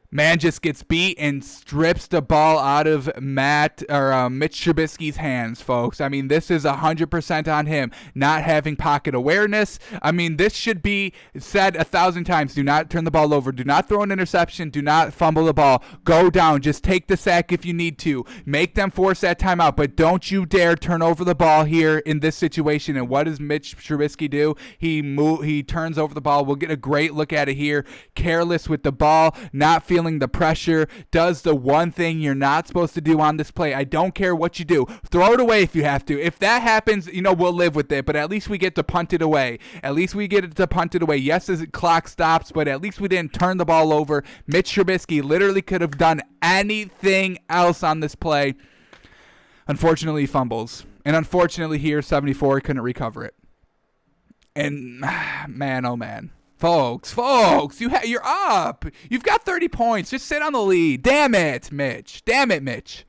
Man just gets beat and strips the ball out of Mitch Trubisky's hands, folks. I mean, this is 100% on him. Not having pocket awareness. I mean, this should be said 1,000 times. Do not turn the ball over. Do not throw an interception. Do not fumble the ball. Go down. Just take the sack if you need to. Make them force that timeout, but don't you dare turn over the ball here in this situation. And what does Mitch Trubisky do? He turns over the ball. We'll get a great look at it here. Careless with the ball. Not feeling the pressure, does the one thing you're not supposed to do on this play. I don't care what you do. Throw it away if you have to. If that happens, we'll live with it, but at least we get to punt it away. Yes, the clock stops, but at least we didn't turn the ball over. Mitch Trubisky literally could have done anything else on this play. Unfortunately, he fumbles. And unfortunately here, 74 couldn't recover it. And man, oh man. Folks, you're up. You've got 30 points. Just sit on the lead. Damn it, Mitch.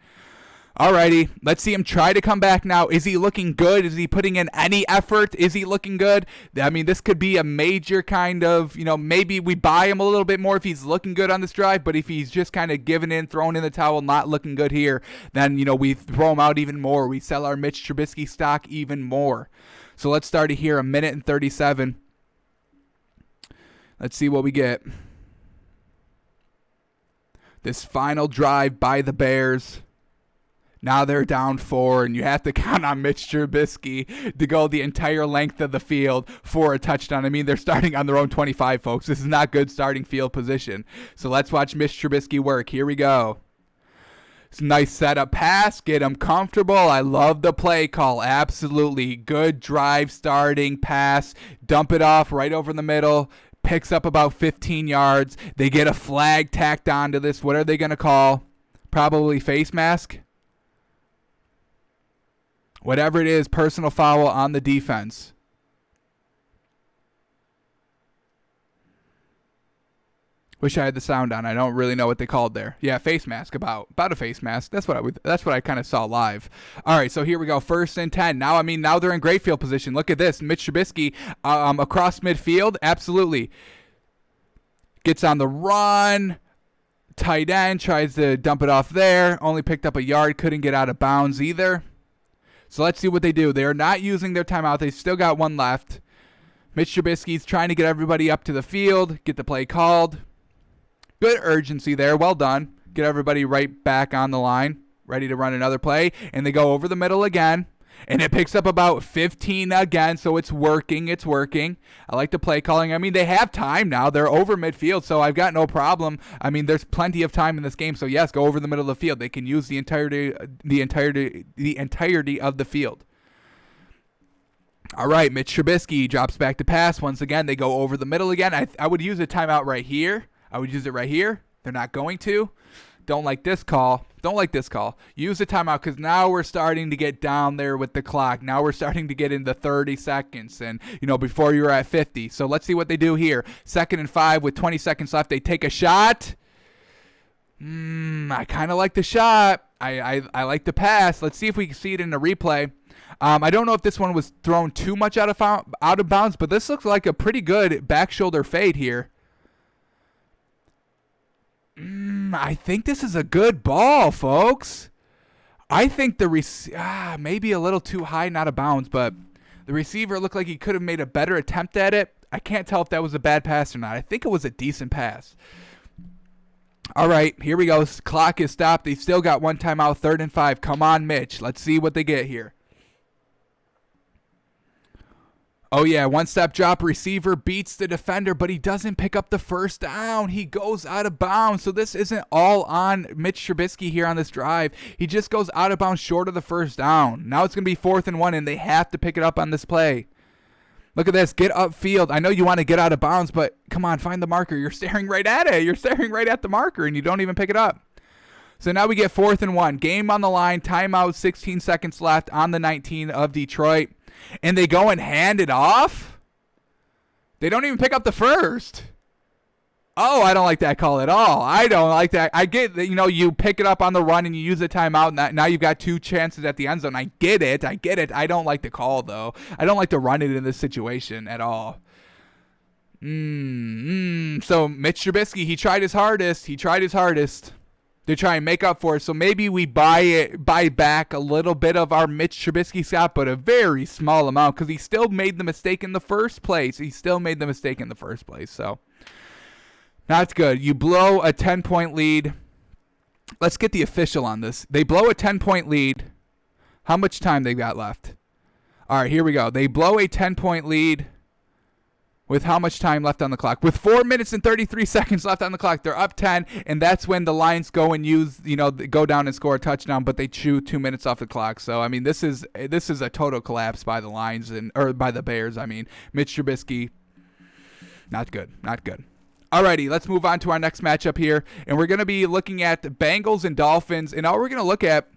Alrighty, let's see him try to come back now. Is he looking good? Is he putting in any effort? Is he looking good? I mean, this could be a major kind of, maybe we buy him a little bit more if he's looking good on this drive, but if he's just kind of giving in, throwing in the towel, not looking good here, then, we throw him out even more. We sell our Mitch Trubisky stock even more. So let's start it here, 1:37. Let's see what we get. This final drive by the Bears. Now they're down 4, and you have to count on Mitch Trubisky to go the entire length of the field for a touchdown. I mean, they're starting on their own 25, folks. This is not good starting field position. So let's watch Mitch Trubisky work. Here we go. It's a nice setup pass. Get him comfortable. I love the play call. Absolutely. Good drive starting pass. Dump it off right over the middle. Picks up about 15 yards. They get a flag tacked onto this. What are they going to call? Probably face mask. Whatever it is, personal foul on the defense. Wish I had the sound on. I don't really know what they called there. Yeah, face mask. About a face mask. That's what I kind of saw live. All right, so here we go. 1st and 10. Now they're in great field position. Look at this. Mitch Trubisky across midfield. Absolutely. Gets on the run. Tight end tries to dump it off there. Only picked up a yard. Couldn't get out of bounds either. So let's see what they do. They are not using their timeout. They still got one left. Mitch Trubisky's trying to get everybody up to the field, get the play called. Good urgency there. Well done. Get everybody right back on the line, ready to run another play. And they go over the middle again. And it picks up about 15 again, so it's working. It's working. I like the play calling. I mean, they have time now. They're over midfield, so I've got no problem. I mean, there's plenty of time in this game. So yes, go over the middle of the field. They can use the entirety of the field. All right, Mitch Trubisky drops back to pass. Once again, they go over the middle again. I would use a timeout right here. I would use it right here. They're not going to. Don't like this call. Use the timeout because now we're starting to get down there with the clock. Now we're starting to get into 30 seconds and, before you're at 50. So let's see what they do here. 2nd and 5 with 20 seconds left. They take a shot. I kind of like the shot. I like the pass. Let's see if we can see it in the replay. I don't know if this one was thrown too much out of bounds, but this looks like a pretty good back shoulder fade here. I think this is a good ball, folks. I think the maybe a little too high, not a bounds, but the receiver looked like he could have made a better attempt at it. I can't tell if that was a bad pass or not. I think it was a decent pass. All right, here we go. Clock is stopped. They've still got one timeout, 3rd and 5. Come on, Mitch. Let's see what they get here. Oh, yeah, one-step drop, receiver beats the defender, but he doesn't pick up the first down. He goes out of bounds, so this isn't all on Mitch Trubisky here on this drive. He just goes out of bounds short of the first down. Now it's going to be 4th and 1, and they have to pick it up on this play. Look at this. Get upfield. I know you want to get out of bounds, but come on, find the marker. You're staring right at it. You're staring right at the marker, and you don't even pick it up. So now we get 4th and 1. Game on the line. Timeout, 16 seconds left on the 19 of Detroit. And they go and hand it off? They don't even pick up the first. Oh, I don't like that call at all. I don't like that. I get that, you pick it up on the run and you use the timeout. And now you've got 2 chances at the end zone. I get it. I don't like the call, though. I don't like to run it in this situation at all. So Mitch Trubisky, he tried his hardest. To try and make up for it. So maybe we buy back a little bit of our Mitch Trubisky stock, but a very small amount because he still made the mistake in the first place. So that's good. You blow a 10-point lead. Let's get the official on this. They blow a 10-point lead. How much time they got left? All right, here we go. They blow a 10-point lead. With how much time left on the clock? With 4 minutes and 33 seconds left on the clock. They're up 10, and that's when the Lions go and go down and score a touchdown, but they chew 2 minutes off the clock. So, I mean, this is a total collapse by the Lions or by the Bears. I mean, Mitch Trubisky, not good. Alrighty, let's move on to our next matchup here, and we're going to be looking at the Bengals and Dolphins, and all we're going to look at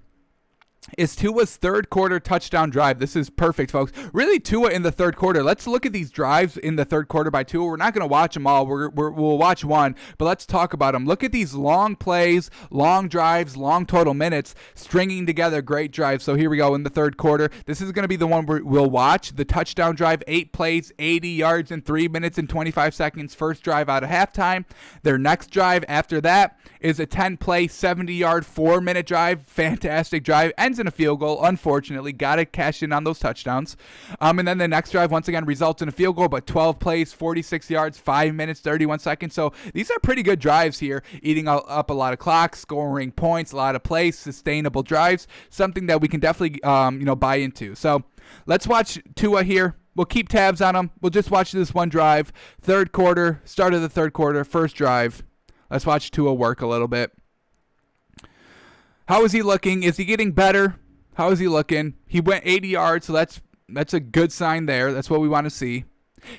is Tua's 3rd quarter touchdown drive. This is perfect, folks. Really, Tua in the 3rd quarter. Let's look at these drives in the 3rd quarter by Tua. We're not going to watch them all. We'll watch one, but let's talk about them. Look at these long plays, long drives, long total minutes, stringing together great drives. So here we go in the 3rd quarter. This is going to be the one we'll watch. The touchdown drive, 8 plays, 80 yards in 3 minutes and 25 seconds. First drive out of halftime. Their next drive after that is a 10-play, 70-yard, 4-minute drive. Fantastic drive. And ends in a field goal. Unfortunately, got to cash in on those touchdowns. And then the next drive, once again, results in a field goal, but 12 plays, 46 yards, 5 minutes, 31 seconds. So these are pretty good drives here, eating up a lot of clock, scoring points, a lot of plays, sustainable drives, something that we can definitely buy into. So let's watch Tua here. We'll keep tabs on him. We'll just watch this one drive. Third quarter, start of the third quarter, first drive. Let's watch Tua work a little bit. How is he looking? Is he getting better? How is he looking? He went 80 yards, so that's a good sign there. That's what we want to see.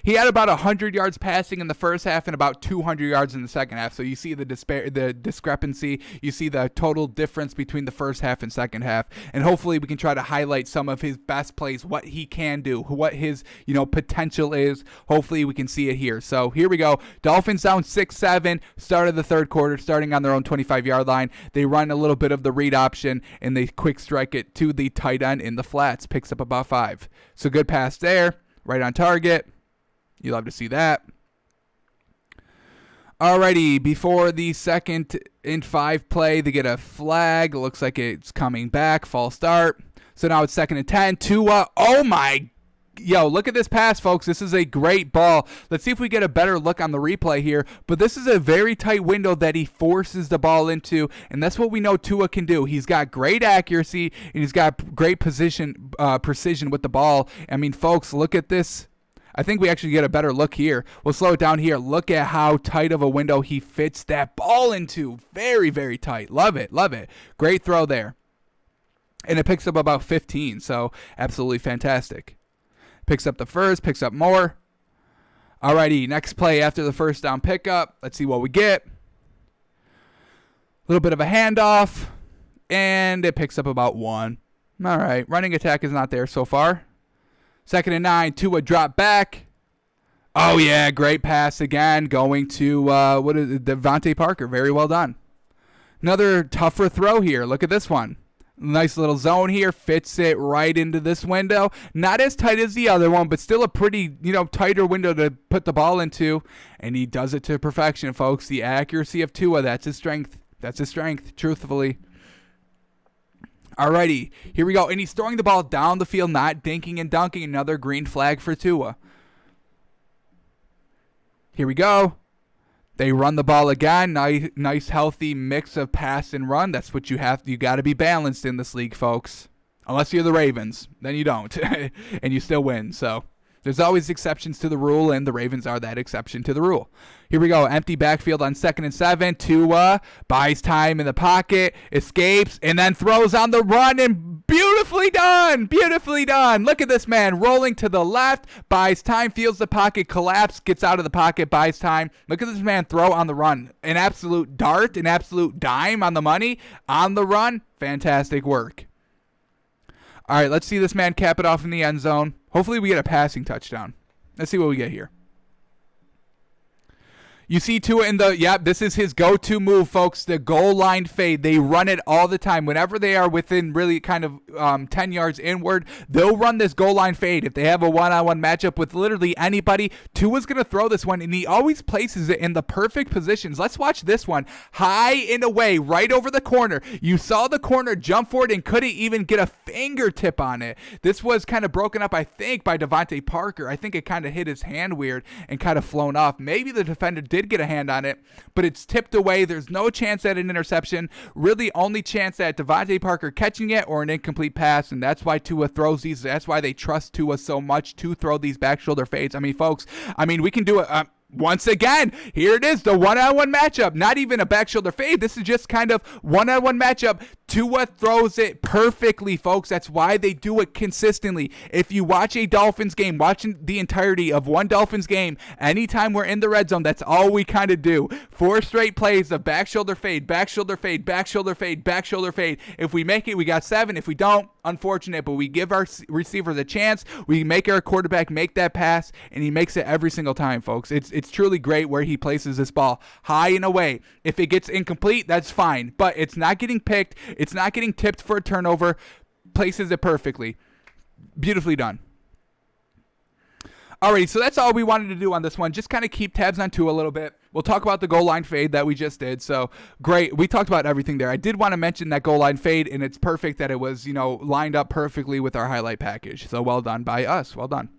He had about 100 yards passing in the first half and about 200 yards in the second half. So you see the discrepancy. You see the total difference between the first half and second half. And hopefully we can try to highlight some of his best plays, what he can do, what his potential is. Hopefully we can see it here. So here we go. Dolphins down 6-7. Start of the third quarter, starting on their own 25-yard line. They run a little bit of the read option, and they quick strike it to the tight end in the flats. Picks up about 5. So good pass there. Right on target. You love to see that. Alrighty, before the 2nd and 5 play, they get a flag. It looks like it's coming back. False start. So now it's 2nd and 10. Tua. Oh my. Yo, look at this pass, folks. This is a great ball. Let's see if we get a better look on the replay here. But this is a very tight window that he forces the ball into, and that's what we know Tua can do. He's got great accuracy, and he's got great precision with the ball. I mean, folks, look at this. I think we actually get a better look here. We'll slow it down here. Look at how tight of a window he fits that ball into. Very, very tight. Love it. Love it. Great throw there. And it picks up about 15, so absolutely fantastic. Picks up the first, picks up more. Alrighty, next play after the first down pickup. Let's see what we get. A little bit of a handoff, and it picks up about 1. All right, running attack is not there so far. 2nd and 9, Tua drop back. Oh, yeah, great pass again going to Devontae Parker. Very well done. Another tougher throw here. Look at this one. Nice little zone here. Fits it right into this window. Not as tight as the other one, but still a pretty, tighter window to put the ball into. And he does it to perfection, folks. The accuracy of Tua, that's his strength. That's his strength, truthfully. Alrighty, here we go. And he's throwing the ball down the field, not dinking and dunking. Another green flag for Tua. Here we go. They run the ball again. Nice healthy mix of pass and run. That's what you have. You got to be balanced in this league, folks. Unless you're the Ravens. Then you don't. And you still win, so. There's always exceptions to the rule, and the Ravens are that exception to the rule. Here we go. Empty backfield on 2nd and 7. Tua buys time in the pocket, escapes, and then throws on the run, and beautifully done. Beautifully done. Look at this man rolling to the left, buys time, feels the pocket collapse, gets out of the pocket, buys time. Look at this man throw on the run. An absolute dart, an absolute dime on the money, on the run. Fantastic work. All right, let's see this man cap it off in the end zone. Hopefully we get a passing touchdown. Let's see what we get here. You see Tua in the, this is his go-to move, folks, the goal line fade. They run it all the time. Whenever they are within really kind of 10 yards inward, they'll run this goal line fade. If they have a one-on-one matchup with literally anybody, Tua's going to throw this one, and he always places it in the perfect positions. Let's watch this one. High and away, right over the corner. You saw the corner jump forward and couldn't even get a fingertip on it. This was kind of broken up, I think, by Devontae Parker. I think it kind of hit his hand weird and kind of flown off. Maybe the defender did get a hand on it, but it's tipped away. There's no chance at an interception. Really only chance at Devontae Parker catching it or an incomplete pass, and that's why Tua throws these. That's why they trust Tua so much to throw these back shoulder fades. I mean, folks, we can do it. Once again, here it is, the one-on-one matchup. Not even a back shoulder fade. This is just kind of one-on-one matchup. Tua throws it perfectly, folks. That's why they do it consistently. If you watch a Dolphins game, watching the entirety of one Dolphins game, anytime we're in the red zone, that's all we kind of do. 4 straight plays of back shoulder fade, back shoulder fade, back shoulder fade, back shoulder fade. If we make it, we got 7. If we don't, unfortunate, but we give our receivers a chance. We make our quarterback make that pass, and he makes it every single time, folks. It's truly great where he places this ball high and away. If it gets incomplete, that's fine, but it's not getting picked. It's not getting tipped for a turnover. Places it perfectly. Beautifully done. Alrighty, so that's all we wanted to do on this one. Just kind of keep tabs on Tua a little bit. We'll talk about the goal line fade that we just did. So great. We talked about everything there. I did want to mention that goal line fade, and it's perfect that it was, lined up perfectly with our highlight package. So well done by us. Well done.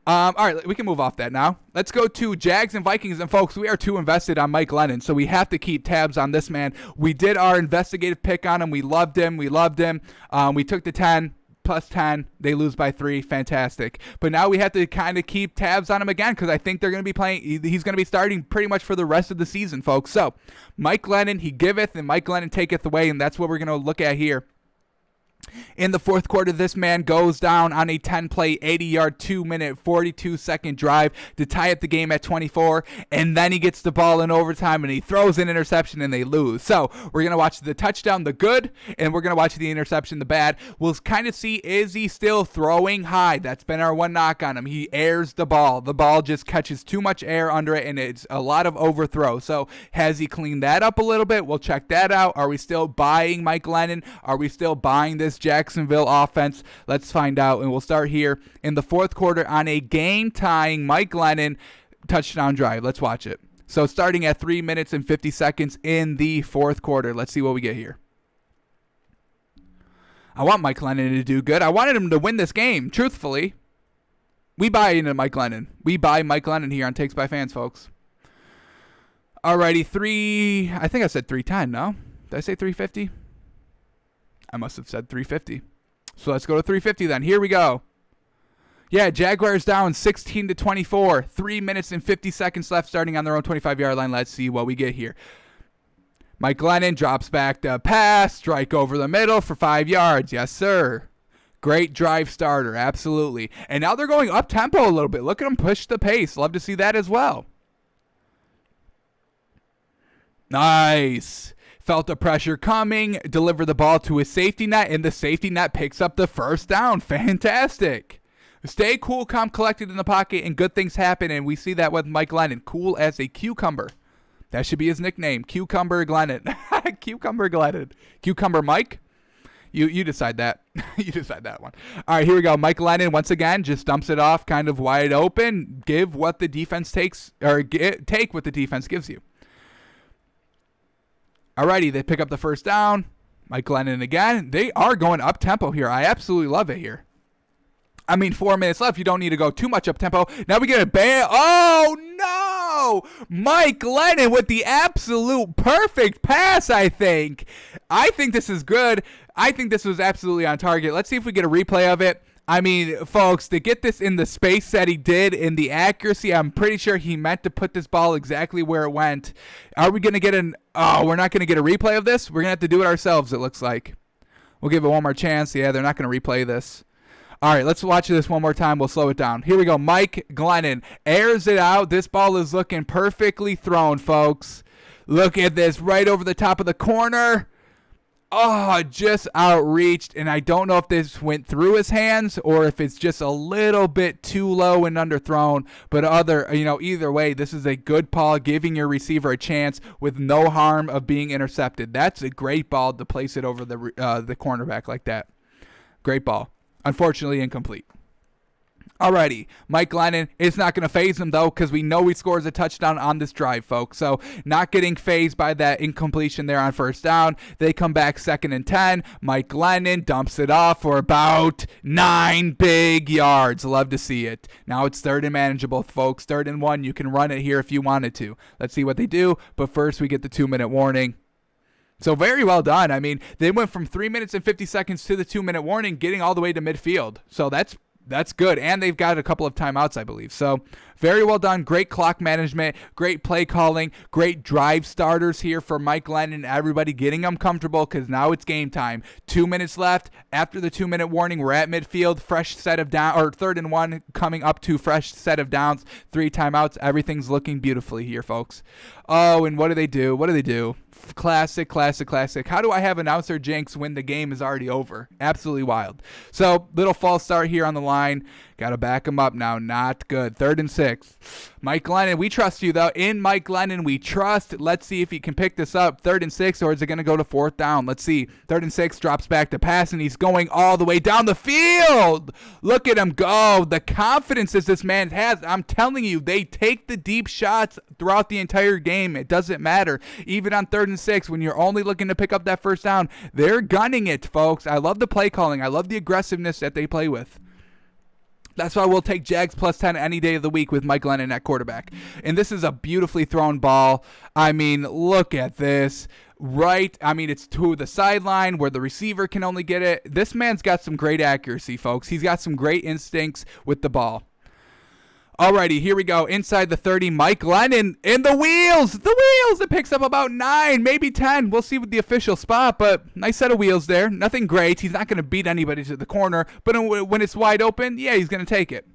All right, we can move off that now. Let's go to Jags and Vikings. And, folks, we are too invested on Mike Glennon, so we have to keep tabs on this man. We did our investigative pick on him. We loved him. We took the 10. Plus 10, they lose by 3, fantastic. But now we have to kind of keep tabs on him again because I think they're going to be playing. He's going to be starting pretty much for the rest of the season, folks. So Mike Glennon, he giveth, and Mike Glennon taketh away, and that's what we're going to look at here. In the fourth quarter, this man goes down on a 10-play, 80-yard, 2-minute, 42-second drive to tie up the game at 24, and then he gets the ball in overtime, and he throws an interception, and they lose. So we're going to watch the touchdown, the good, and we're going to watch the interception, the bad. We'll kind of see, is he still throwing high? That's been our one knock on him. He airs the ball. The ball just catches too much air under it, and it's a lot of overthrow. So has he cleaned that up a little bit? We'll check that out. Are we still buying Mike Glennon? Are we still buying this Jacksonville offense? Let's find out, and we'll start here in the fourth quarter on a game-tying Mike Glennon touchdown drive. Let's watch it. So starting at 3 minutes and 50 seconds in the fourth quarter. Let's see what we get here. I want Mike Glennon to do good. I wanted him to win this game, truthfully. We buy into Mike Glennon. We buy Mike Glennon here on Takes by Fans, folks. Alrighty, I think I said 310, no? Did I say 350? I must have said 350. So let's go to 350 then. Here we go. Yeah, Jaguars down 16-24. 3 minutes and 50 seconds left starting on their own 25-yard line. Let's see what we get here. Mike Glennon drops back the pass. Strike over the middle for 5 yards. Yes, sir. Great drive starter. Absolutely. And now they're going up-tempo a little bit. Look at them push the pace. Love to see that as well. Nice. Felt the pressure coming, deliver the ball to his safety net, and the safety net picks up the first down. Fantastic. Stay cool, calm, collected in the pocket, and good things happen, and we see that with Mike Glennon. Cool as a cucumber. That should be his nickname, Cucumber Glennon. Cucumber Glennon. Cucumber Mike? You decide that. You decide that one. All right, here we go. Mike Glennon, once again, just dumps it off kind of wide open. Give what the defense takes, or take what the defense gives you. Alrighty, they pick up the first down. Mike Glennon again. They are going up-tempo here. I absolutely love it here. I mean, 4 minutes left. You don't need to go too much up-tempo. Now we get a ban. Oh, no! Mike Glennon with the absolute perfect pass, I think. I think this is good. I think this was absolutely on target. Let's see if we get a replay of it. I mean, folks, to get this in the space that he did, in the accuracy, I'm pretty sure he meant to put this ball exactly where it went. Are we going to get we're not going to get a replay of this? We're going to have to do it ourselves, it looks like. We'll give it one more chance. Yeah, they're not going to replay this. All right, let's watch this one more time. We'll slow it down. Here we go. Mike Glennon airs it out. This ball is looking perfectly thrown, folks. Look at this, right over the top of the corner. Oh, just outreached, and I don't know if this went through his hands or if it's just a little bit too low and underthrown, but either way, this is a good ball, giving your receiver a chance with no harm of being intercepted. That's a great ball to place it over the cornerback like that. Great ball. Unfortunately, incomplete. Alrighty, Mike Glennon, it's not going to phase him, though, because we know he scores a touchdown on this drive, folks. So not getting phased by that incompletion there on first down. They come back 2nd and 10. Mike Glennon dumps it off for about 9 big yards. Love to see it. Now it's 3rd and manageable, folks. 3rd and 1. You can run it here if you wanted to. Let's see what they do. But first, we get the 2-minute warning. So very well done. I mean, they went from 3 minutes and 50 seconds to the 2-minute warning, getting all the way to midfield. So that's good, and they've got a couple of timeouts, I believe. So very well done. Great clock management, great play calling, great drive starters here for Mike Glennon and everybody, getting them comfortable because now it's game time. 2 minutes left. After the 2-minute warning, we're at midfield. Fresh set of down, or 3rd and 1 coming up to fresh set of downs. 3 timeouts. Everything's looking beautifully here, folks. Oh, and what do they do? Classic. How do I have announcer jinx when the game is already over? Absolutely wild. So, little false start here on the line. Got to back him up now. Not good. 3rd and 6. Mike Glennon, we trust you, though. In Mike Glennon, we trust. Let's see if he can pick this up. 3rd and 6, or is it going to go to 4th down? Let's see. 3rd and 6, drops back to pass, and he's going all the way down the field. Look at him go. The confidence that this man has. I'm telling you, they take the deep shots throughout the entire game. It doesn't matter. Even on 3rd and 6, when you're only looking to pick up that 1st down, they're gunning it, folks. I love the play calling. I love the aggressiveness that they play with. That's why we'll take Jags plus 10 any day of the week with Mike Glennon at quarterback. And this is a beautifully thrown ball. I mean, look at this. Right, I mean, it's to the sideline where the receiver can only get it. This man's got some great accuracy, folks. He's got some great instincts with the ball. Alrighty, here we go. Inside the 30, Mike Glennon in the wheels. The wheels. It picks up about 9, maybe 10. We'll see with the official spot, but nice set of wheels there. Nothing great. He's not going to beat anybody to the corner, but when it's wide open, yeah, he's going to take it.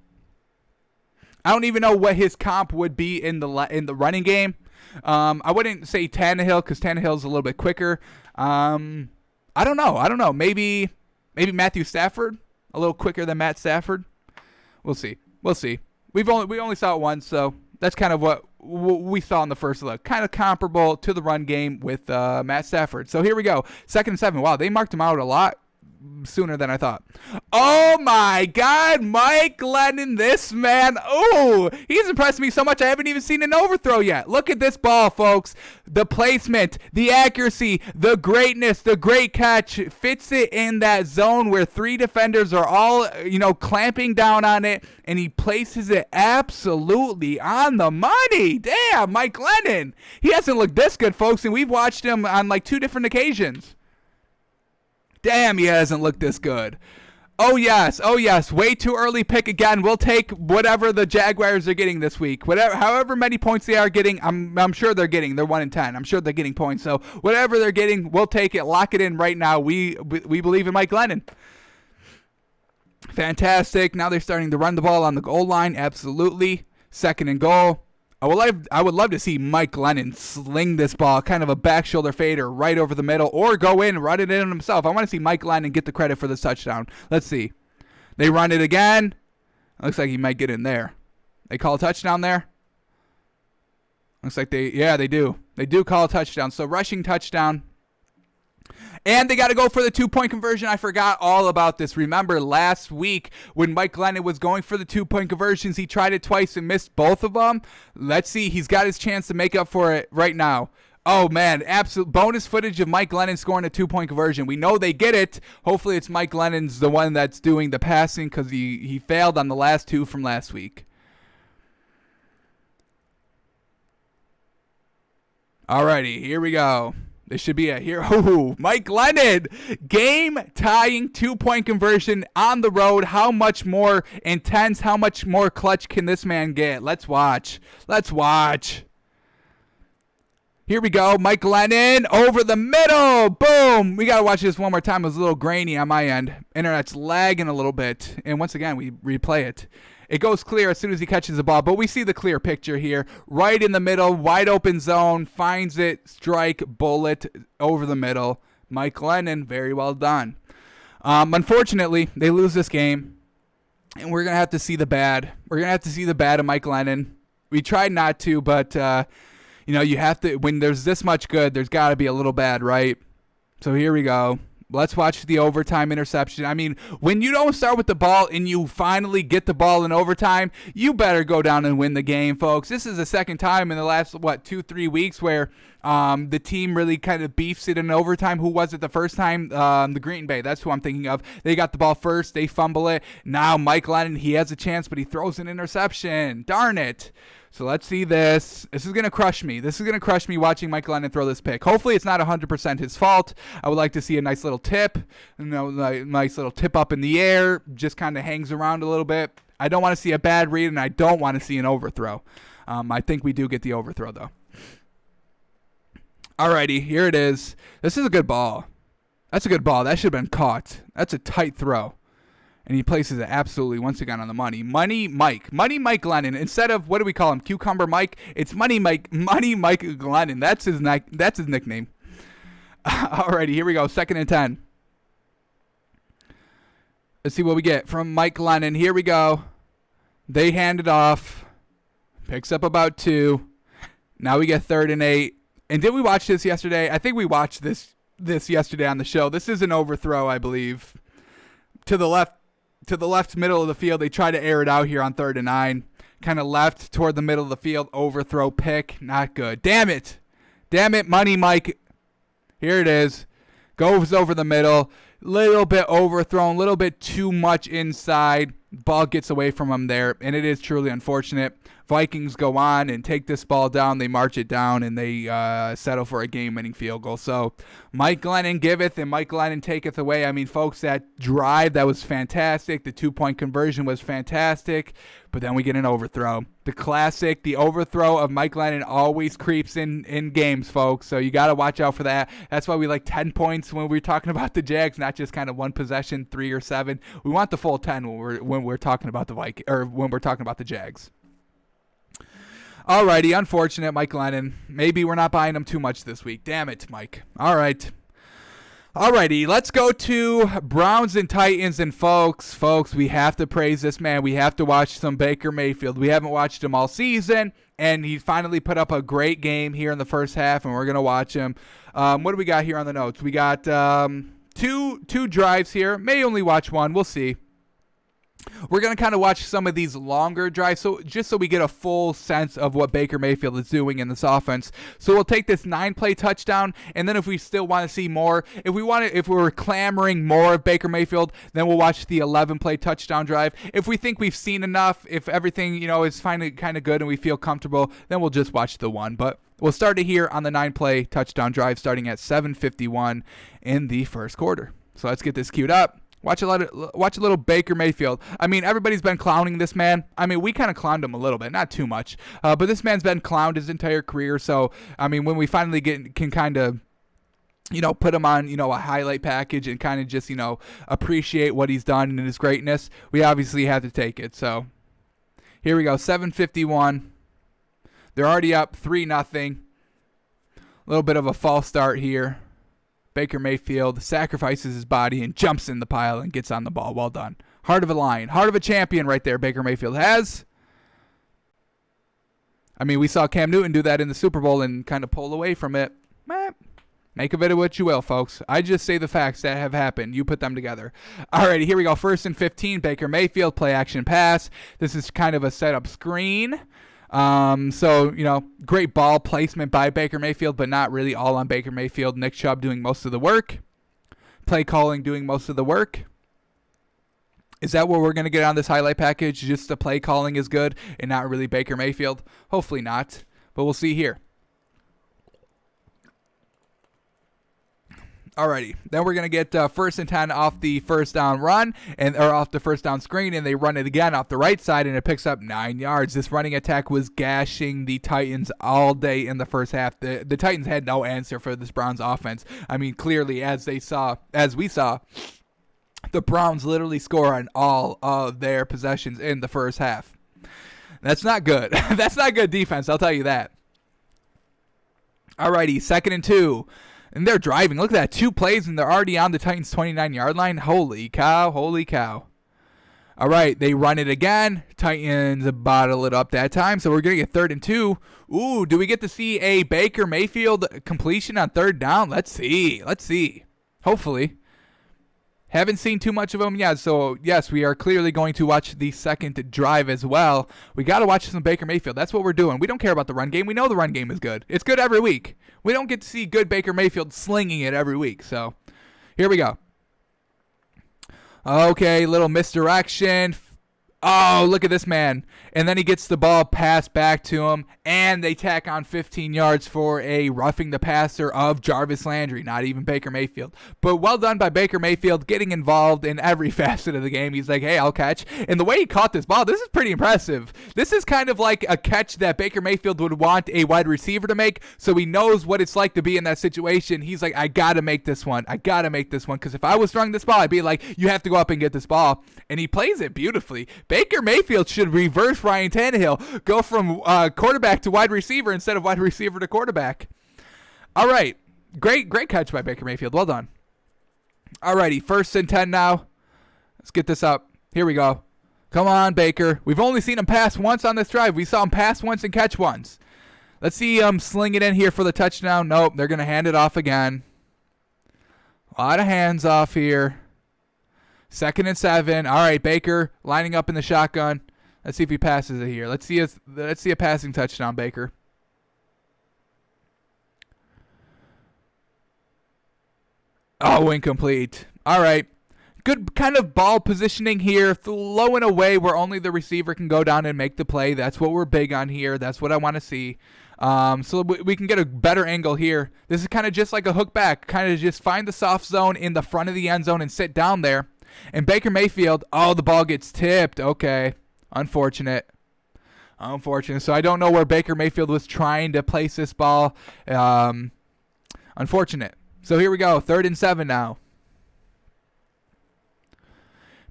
I don't even know what his comp would be in the running game. I wouldn't say Tannehill because Tannehill's a little bit quicker. I don't know. Maybe Matthew Stafford, a little quicker than Matt Stafford. We'll see. We only saw it once, so that's kind of what we saw in the first look. Kind of comparable to the run game with Matt Stafford. So here we go. 2nd and 7. Wow, they marked him out a lot sooner than I thought. Oh my God, Mike Glennon, this man. Oh, he's impressed me so much I haven't even seen an overthrow yet. Look at this ball, folks. The placement, the accuracy, the greatness, the great catch. Fits it in that zone where 3 defenders are all, clamping down on it, and he places it absolutely on the money. Damn, Mike Glennon. He hasn't looked this good, folks, and we've watched him on like 2 different occasions. Damn, he hasn't looked this good. Oh, yes. Way too early pick again. We'll take whatever the Jaguars are getting this week. However many points they are getting, I'm sure they're getting. They're 1-10. I'm sure they're getting points. So whatever they're getting, we'll take it. Lock it in right now. We believe in Mike Glennon. Fantastic. Now they're starting to run the ball on the goal line. Absolutely. 2nd and goal. I would love to see Mike Glennon sling this ball, kind of a back shoulder fader right over the middle, or go in, run it in himself. I want to see Mike Glennon get the credit for this touchdown. Let's see. They run it again. Looks like he might get in there. They call a touchdown there. Looks like they do. They do call a touchdown. So rushing touchdown. And they got to go for the 2-point conversion. I forgot all about this. Remember last week when Mike Glennon was going for the 2-point conversions, he tried it twice and missed both of them. Let's see. He's got his chance to make up for it right now. Oh, man. Absolute bonus footage of Mike Glennon scoring a 2-point conversion. We know they get it. Hopefully it's Mike Glennon's the one that's doing the passing because he failed on the last 2 from last week. Alrighty. Here we go. This should be Mike Glennon, game-tying 2-point conversion on the road. How much more intense, how much more clutch can this man get? Let's watch. Here we go. Mike Glennon over the middle. Boom. We got to watch this one more time. It was a little grainy on my end. Internet's lagging a little bit. And once again, we replay it. It goes clear as soon as he catches the ball, but we see the clear picture here. Right in the middle, wide open zone, finds it, strike, bullet, over the middle. Mike Glennon, very well done. Unfortunately, they lose this game, and we're going to have to see the bad. We're going to have to see the bad of Mike Glennon. We tried not to, but, you have to, when there's this much good, there's got to be a little bad, right? So here we go. Let's watch the overtime interception. I mean, when you don't start with the ball and you finally get the ball in overtime, you better go down and win the game, folks. This is the second time in the last, 2-3 weeks where the team really kind of beefs it in overtime. Who was it the first time? The Green Bay. That's who I'm thinking of. They got the ball first. They fumble it. Now Mike Glennon, he has a chance, but he throws an interception. Darn it. So let's see this. This is going to crush me. This is going to crush me watching Mike Glennon throw this pick. Hopefully it's not 100% his fault. I would like to see a nice little tip. Nice little tip up in the air. Just kind of hangs around a little bit. I don't want to see a bad read, and I don't want to see an overthrow. I think we do get the overthrow, though. Alrighty, here it is. This is a good ball. That's a good ball. That should have been caught. That's a tight throw. And he places it absolutely once again on the money. Money Mike Glennon. Instead of, what do we call him? Cucumber Mike? It's Money Mike Glennon. That's his nickname. Alrighty, here we go. 2nd and 10. Let's see what we get from Mike Glennon. Here we go. They hand it off. Picks up about 2. Now we get 3rd and 8. And did we watch this yesterday? I think we watched this yesterday on the show. This is an overthrow, I believe. To the left middle of the field. They try to air it out here on 3rd and 9. Kind of left toward the middle of the field. Overthrow pick. Not good. Damn it. Money Mike. Here it is. Goes over the middle. Little bit overthrown. Little bit too much inside. Ball gets away from him there. And it is truly unfortunate. Vikings go on and take this ball down. They march it down, and they settle for a game-winning field goal. So Mike Glennon giveth, and Mike Glennon taketh away. I mean, folks, that drive, that was fantastic. The 2-point conversion was fantastic. But then we get an overthrow. The classic, the overthrow of Mike Glennon always creeps in games, folks. So you got to watch out for that. That's why we like 10 points when we're talking about the Jags, not just kind of one possession, 3 or 7. We want the full 10 when we're talking about the when we're talking about the Jags. Alrighty, unfortunate, Mike Glennon. Maybe we're not buying him too much this week. Damn it, Mike. All right. Alrighty, let's go to Browns and Titans. And folks, we have to praise this man. We have to watch some Baker Mayfield. We haven't watched him all season, and he finally put up a great game here in the first half, and we're going to watch him. What do we got here on the notes? We got two drives here. May only watch one. We'll see. We're going to kind of watch some of these longer drives, so just so we get a full sense of what Baker Mayfield is doing in this offense. So we'll take this 9-play touchdown, and then if we still want to see more, if we're clamoring more of Baker Mayfield, then we'll watch the 11-play touchdown drive. If we think we've seen enough, if everything is finally kind of good and we feel comfortable, then we'll just watch the one. But we'll start it here on the 9-play touchdown drive, starting at 7:51 in the first quarter. So let's get this queued up. Watch a little Baker Mayfield. I mean, everybody's been clowning this man. I mean, we kind of clowned him a little bit, not too much. But this man's been clowned his entire career. So, I mean, when we finally can kind of, put him on, a highlight package and kind of just, appreciate what he's done and his greatness, we obviously have to take it. So, here we go, 7:51. They're already up 3-0. A little bit of a false start here. Baker Mayfield sacrifices his body and jumps in the pile and gets on the ball. Well done. Heart of a lion. Heart of a champion right there, Baker Mayfield has. I mean, we saw Cam Newton do that in the Super Bowl and kind of pull away from it. Make of it what you will, folks. I just say the facts that have happened. You put them together. Alrighty, here we go. 1st and 15, Baker Mayfield, play action pass. This is kind of a setup screen. So, great ball placement by Baker Mayfield, but not really all on Baker Mayfield. Nick Chubb doing most of the work. Play calling doing most of the work. Is that what we're going to get on this highlight package? Just the play calling is good and not really Baker Mayfield? Hopefully not, but we'll see here. Alrighty, then we're going to get 1st and 10 off the first down run, or off the first down screen, and they run it again off the right side, and it picks up 9 yards. This running attack was gashing the Titans all day in the first half. The Titans had no answer for this Browns offense. I mean, clearly, as we saw, the Browns literally score on all of their possessions in the first half. That's not good. That's not good defense, I'll tell you that. Alrighty, 2nd and 2. And they're driving. Look at that. 2 plays, and they're already on the Titans' 29-yard line. Holy cow. Holy cow. All right, they run it again. Titans bottle it up that time. So we're going to get 3rd and 2. Ooh, do we get to see a Baker Mayfield completion on 3rd down? Let's see. Hopefully. Haven't seen too much of him yet, so yes, we are clearly going to watch the second drive as well. We got to watch some Baker Mayfield. That's what we're doing. We don't care about the run game. We know the run game is good. It's good every week. We don't get to see good Baker Mayfield slinging it every week, so here we go. Okay, little misdirection. Oh, look at this man. And then he gets the ball passed back to him, and they tack on 15 yards for a roughing the passer of Jarvis Landry, not even Baker Mayfield. But well done by Baker Mayfield, getting involved in every facet of the game. He's like, hey, I'll catch. And the way he caught this ball, this is pretty impressive. This is kind of like a catch that Baker Mayfield would want a wide receiver to make, so he knows what it's like to be in that situation. He's like, I got to make this one. Because if I was throwing this ball, I'd be like, you have to go up and get this ball. And he plays it beautifully. Baker Mayfield should reverse Ryan Tannehill, go from quarterback to wide receiver instead of wide receiver to quarterback. All right. Great catch by Baker Mayfield. Well done. All righty. 1st and 10 now. Let's get this up. Here we go. Come on, Baker. We've only seen him pass once on this drive. We saw him pass once and catch once. Let's see him sling it in here for the touchdown. Nope, they're going to hand it off again. A lot of hands off here. 2nd and 7. All right, Baker lining up in the shotgun. Let's see if he passes it here. Let's see a passing touchdown, Baker. Oh, incomplete. All right. Good kind of ball positioning here, low and away where only the receiver can go down and make the play. That's what we're big on here. That's what I want to see. So we can get a better angle here. This is kind of just like a hook back. Kind of just find the soft zone in the front of the end zone and sit down there. And Baker Mayfield, the ball gets tipped. Okay. Unfortunate. So I don't know where Baker Mayfield was trying to place this ball. Unfortunate. So here we go. 3rd and 7 now.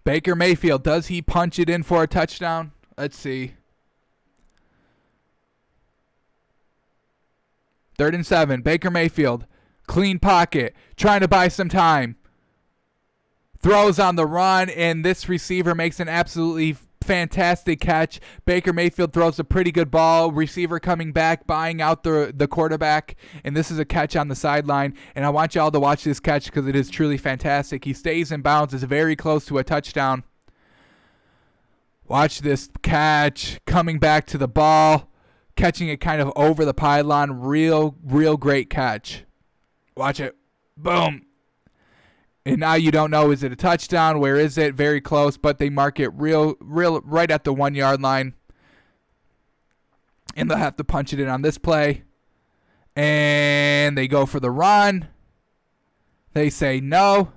Baker Mayfield, does he punch it in for a touchdown? Let's see. 3rd and 7. Baker Mayfield, clean pocket, trying to buy some time. Throws on the run, and this receiver makes an absolutely fantastic catch. Baker Mayfield throws a pretty good ball. Receiver coming back, buying out the quarterback, and this is a catch on the sideline. And I want y'all to watch this catch because it is truly fantastic. He stays in bounds. It's very close to a touchdown. Watch this catch, coming back to the ball, catching it kind of over the pylon. Real great catch. Watch it. Boom. And now you don't know, is it a touchdown? Where is it? Very close, but they mark it real right at the 1 yard line. And they'll have to punch it in on this play. And they go for the run. They say no.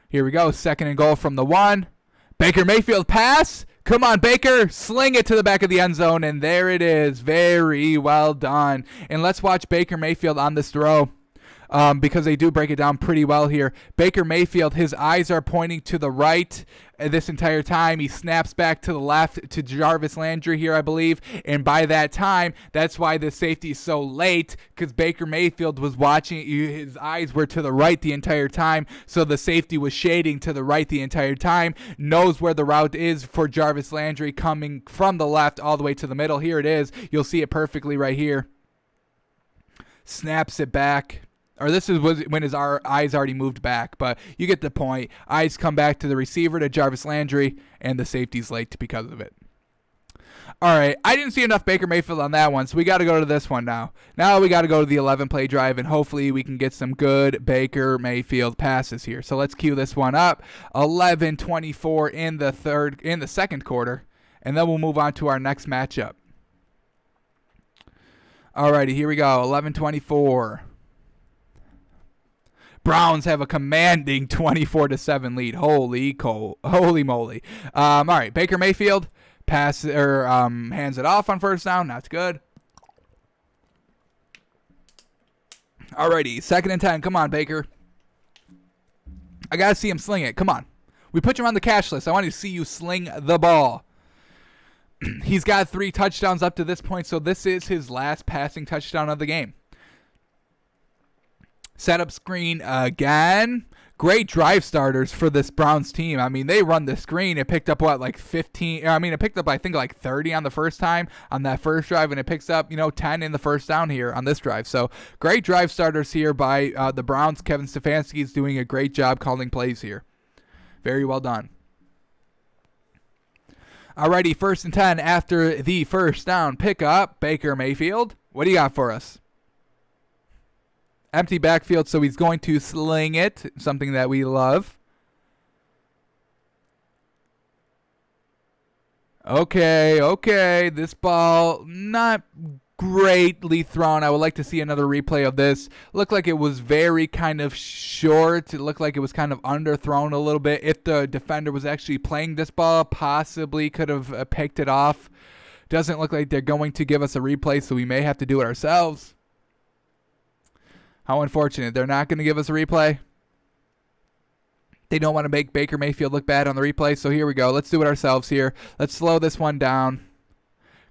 Here we go. 2nd and goal from the 1. Baker Mayfield pass. Come on, Baker. Sling it to the back of the end zone. And there it is. Very well done. And let's watch Baker Mayfield on this throw. Because they do break it down pretty well here. Baker Mayfield, his eyes are pointing to the right this entire time. He snaps back to the left to Jarvis Landry here, I believe. And by that time, that's why the safety is so late, because Baker Mayfield was watching. His eyes were to the right the entire time, so the safety was shading to the right the entire time. Knows where the route is for Jarvis Landry, coming from the left all the way to the middle. Here it is. You'll see it perfectly right here. Snaps it back. Or this is when his eyes already moved back, but you get the point. Eyes come back to the receiver, to Jarvis Landry, and the safety's late because of it. All right, I didn't see enough Baker Mayfield on that one, so we got to go to this one now. Now we got to go to the 11-play drive, and hopefully we can get some good Baker Mayfield passes here. So let's cue this one up. 11-24 in the second quarter, and then we'll move on to our next matchup. All righty, here we go. 11-24. Browns have a commanding 24-7 lead. Holy moly. All right, Baker Mayfield hands it off on 1st down. That's good. All righty, 2nd and 10. Come on, Baker. I got to see him sling it. Come on. We put you on the cash list. I want to see you sling the ball. He's got 3 touchdowns up to this point, so this is his last passing touchdown of the game. Setup screen again. Great drive starters for this Browns team. I mean, they run the screen. It picked up, like 15? It picked up, I think, like 30 on the first time on that first drive, and it picks up, 10 in the first down here on this drive. So, great drive starters here by the Browns. Kevin Stefanski is doing a great job calling plays here. Very well done. Alrighty, 1st and 10 after the first down pickup. Baker Mayfield, what do you got for us? Empty backfield, so he's going to sling it, something that we love. Okay. This ball, not greatly thrown. I would like to see another replay of this. Looked like it was very kind of short. It looked like it was kind of underthrown a little bit. If the defender was actually playing this ball, possibly could have picked it off. Doesn't look like they're going to give us a replay, so we may have to do it ourselves. How unfortunate. They're not going to give us a replay. They don't want to make Baker Mayfield look bad on the replay, so here we go. Let's do it ourselves here. Let's slow this one down.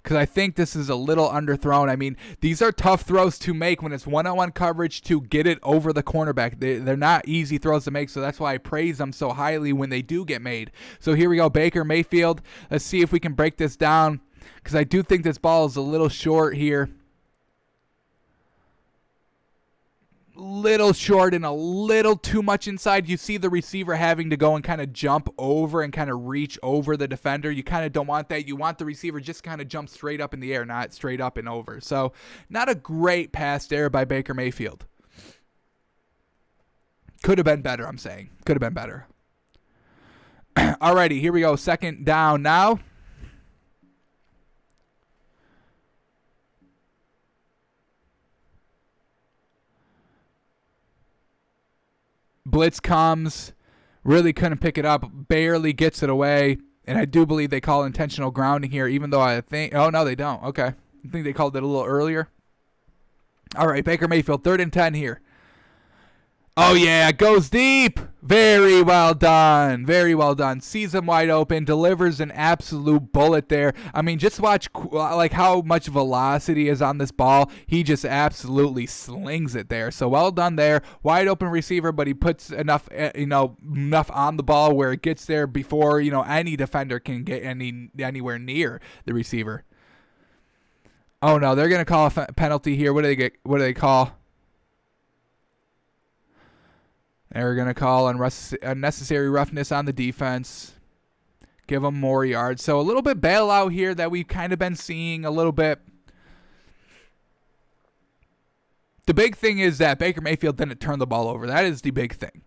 because I think this is a little underthrown. I mean, these are tough throws to make when it's one-on-one coverage to get it over the cornerback. They're not easy throws to make, so that's why I praise them so highly when they do get made. So here we go, Baker Mayfield. Let's see if we can break this down, because I do think this ball is a little short here. Little short and a little too much inside. You see the receiver having to go and kind of jump over and kind of reach over the defender. You kind of don't want that. You want the receiver just kind of jump straight up in the air, not straight up and over. So not a great pass there by Baker Mayfield. Could have been better, I'm saying. Could have been better. Alrighty, here we go. Second down now. Blitz comes, really couldn't pick it up, barely gets it away, and I do believe they call intentional grounding here, even though I think, oh no, they don't. Okay, I think they called it a little earlier. All right, Baker Mayfield, 3rd and 10 here. Oh yeah, goes deep. Very well done. Very well done. Sees him wide open, delivers an absolute bullet there. I mean, just watch like how much velocity is on this ball. He just absolutely slings it there. So well done there. Wide open receiver, but he puts enough on the ball where it gets there before, any defender can get anywhere near the receiver. Oh no, they're going to call a penalty here. What do they call? They're going to call unnecessary roughness on the defense. Give them more yards. So a little bit bailout here that we've kind of been seeing a little bit. The big thing is that Baker Mayfield didn't turn the ball over. That is the big thing.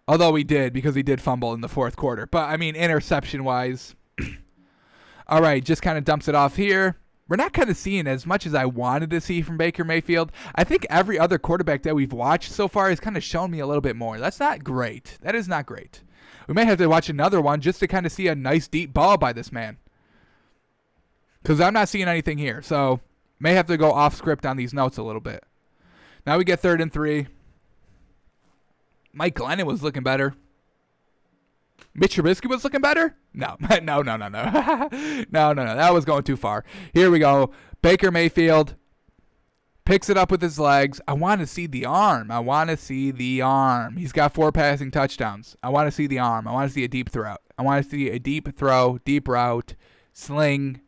Although he did, because he did fumble in the 4th quarter. But, I mean, interception-wise. All right, just kind of dumps it off here. We're not kind of seeing as much as I wanted to see from Baker Mayfield. I think every other quarterback that we've watched so far has kind of shown me a little bit more. That's not great. That is not great. We may have to watch another one just to kind of see a nice deep ball by this man. Because I'm not seeing anything here. So may have to go off script on these notes a little bit. Now we get 3rd and 3. Mike Glennon was looking better. Mitch Trubisky was looking better? No. No. No. That was going too far. Here we go. Baker Mayfield picks it up with his legs. I want to see the arm. He's got 4 passing touchdowns. I want to see the arm. I want to see a deep throw. Deep route, sling,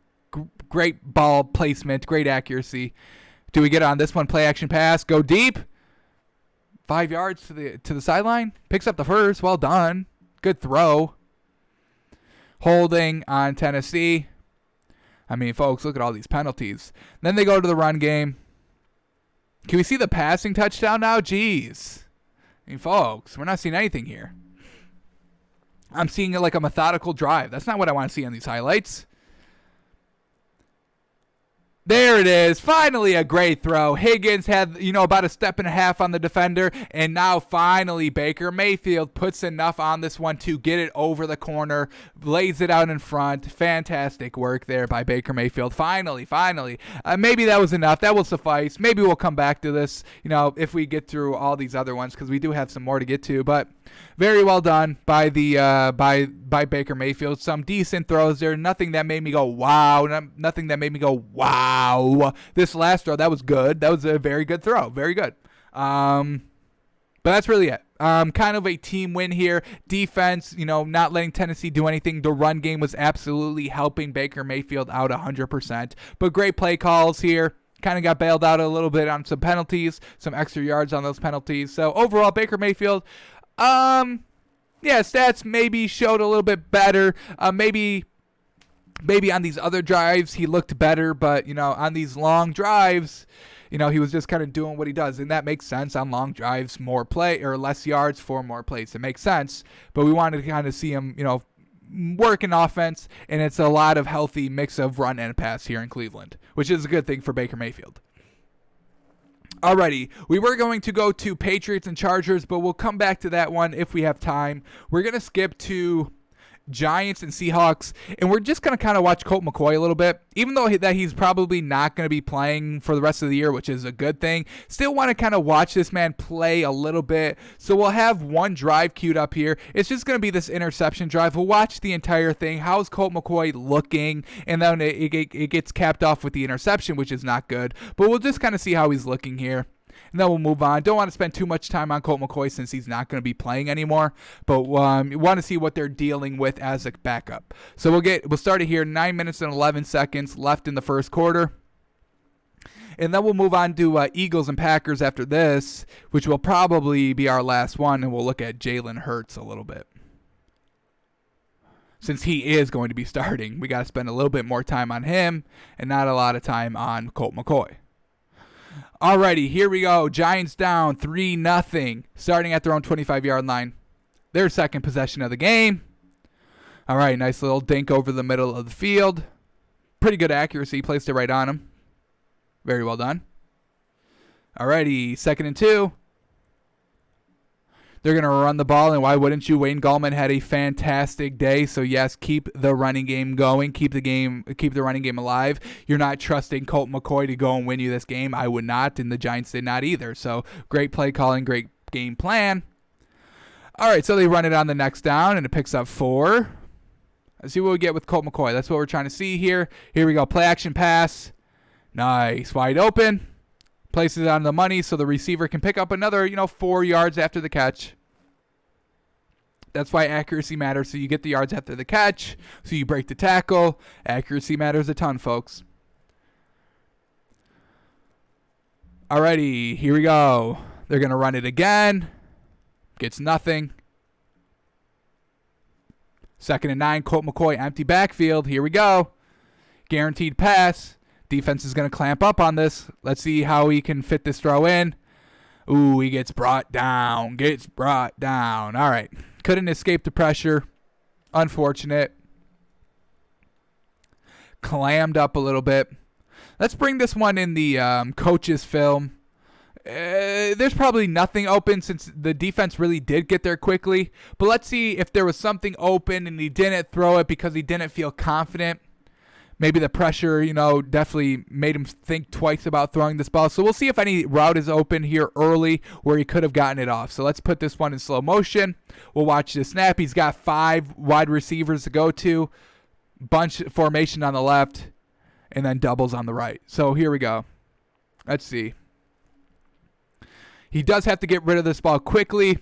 great ball placement, great accuracy. Do we get on this one? Play action pass. Go deep. 5 yards to the sideline. Picks up the first. Well done. Good throw. Holding on Tennessee. I mean, folks, look at all these penalties. Then they go to the run game. Can we see the passing touchdown now? Jeez. I mean, folks, we're not seeing anything here. I'm seeing it like a methodical drive. That's not what I want to see on these highlights. There it is. Finally a great throw. Higgins had, about a step and a half on the defender. And now finally Baker Mayfield puts enough on this one to get it over the corner. Lays it out in front. Fantastic work there by Baker Mayfield. Finally. Maybe that was enough. That will suffice. Maybe we'll come back to this, if we get through all these other ones, because we do have some more to get to. But very well done by the by Baker Mayfield. Some decent throws there. Nothing that made me go, wow. Nothing that made me go, wow. This last throw, that was good. That was a very good throw. Very good. But that's really it. Kind of a team win here. Defense, not letting Tennessee do anything. The run game was absolutely helping Baker Mayfield out 100%. But great play calls here. Kind of got bailed out a little bit on some penalties, some extra yards on those penalties. So overall, Baker Mayfield, stats maybe showed a little bit better. Maybe on these other drives he looked better, but on these long drives, he was just kind of doing what he does, and that makes sense. On long drives, more play or less yards for more plays. It makes sense, but we wanted to kind of see him, work in offense, and it's a lot of healthy mix of run and pass here in Cleveland, which is a good thing for Baker Mayfield. Alrighty, we were going to go to Patriots and Chargers, but we'll come back to that one if we have time. We're going to skip to Giants and Seahawks, and we're just going to kind of watch Colt McCoy a little bit. Even though that he's probably not going to be playing for the rest of the year, which is a good thing, still want to kind of watch this man play a little bit. So we'll have one drive queued up here. It's just going to be this interception drive. We'll watch the entire thing. How's Colt McCoy looking? And then it gets capped off with the interception, which is not good. But we'll just kind of see how he's looking here. And then we'll move on. Don't want to spend too much time on Colt McCoy since he's not going to be playing anymore. But we want to see what they're dealing with as a backup. So we'll start it here. 9 minutes and 11 seconds left in the first quarter. And then we'll move on to Eagles and Packers after this, which will probably be our last one. And we'll look at Jalen Hurts a little bit. Since he is going to be starting, we got to spend a little bit more time on him and not a lot of time on Colt McCoy. Alrighty, here we go. Giants down 3-0, starting at their own 25-yard line. Their second possession of the game. All right, nice little dink over the middle of the field. Pretty good accuracy. Placed it right on him. Very well done. Alrighty, 2nd and 2. They're going to run the ball, and why wouldn't you? Wayne Gallman had a fantastic day. So, yes, keep the running game going. Keep the running game alive. You're not trusting Colt McCoy to go and win you this game. I would not, and the Giants did not either. So, great play calling, great game plan. All right, so they run it on the next down, and it picks up 4. Let's see what we get with Colt McCoy. That's what we're trying to see here. Here we go. Play action pass. Nice. Wide open. Places it on the money so the receiver can pick up another, 4 yards after the catch. That's why accuracy matters. So you get the yards after the catch. So you break the tackle. Accuracy matters a ton, folks. Alrighty, here we go. They're going to run it again. Gets nothing. 2nd and 9, Colt McCoy, empty backfield. Here we go. Guaranteed pass. Defense is going to clamp up on this. Let's see how he can fit this throw in. Ooh, he gets brought down. All right. Couldn't escape the pressure. Unfortunate. Clammed up a little bit. Let's bring this one in the coach's film. There's probably nothing open since the defense really did get there quickly. But let's see if there was something open and he didn't throw it because he didn't feel confident. Maybe the pressure, definitely made him think twice about throwing this ball. So we'll see if any route is open here early where he could have gotten it off. So let's put this one in slow motion. We'll watch the snap. He's got 5 wide receivers to go to. Bunch formation on the left. And then doubles on the right. So here we go. Let's see. He does have to get rid of this ball quickly.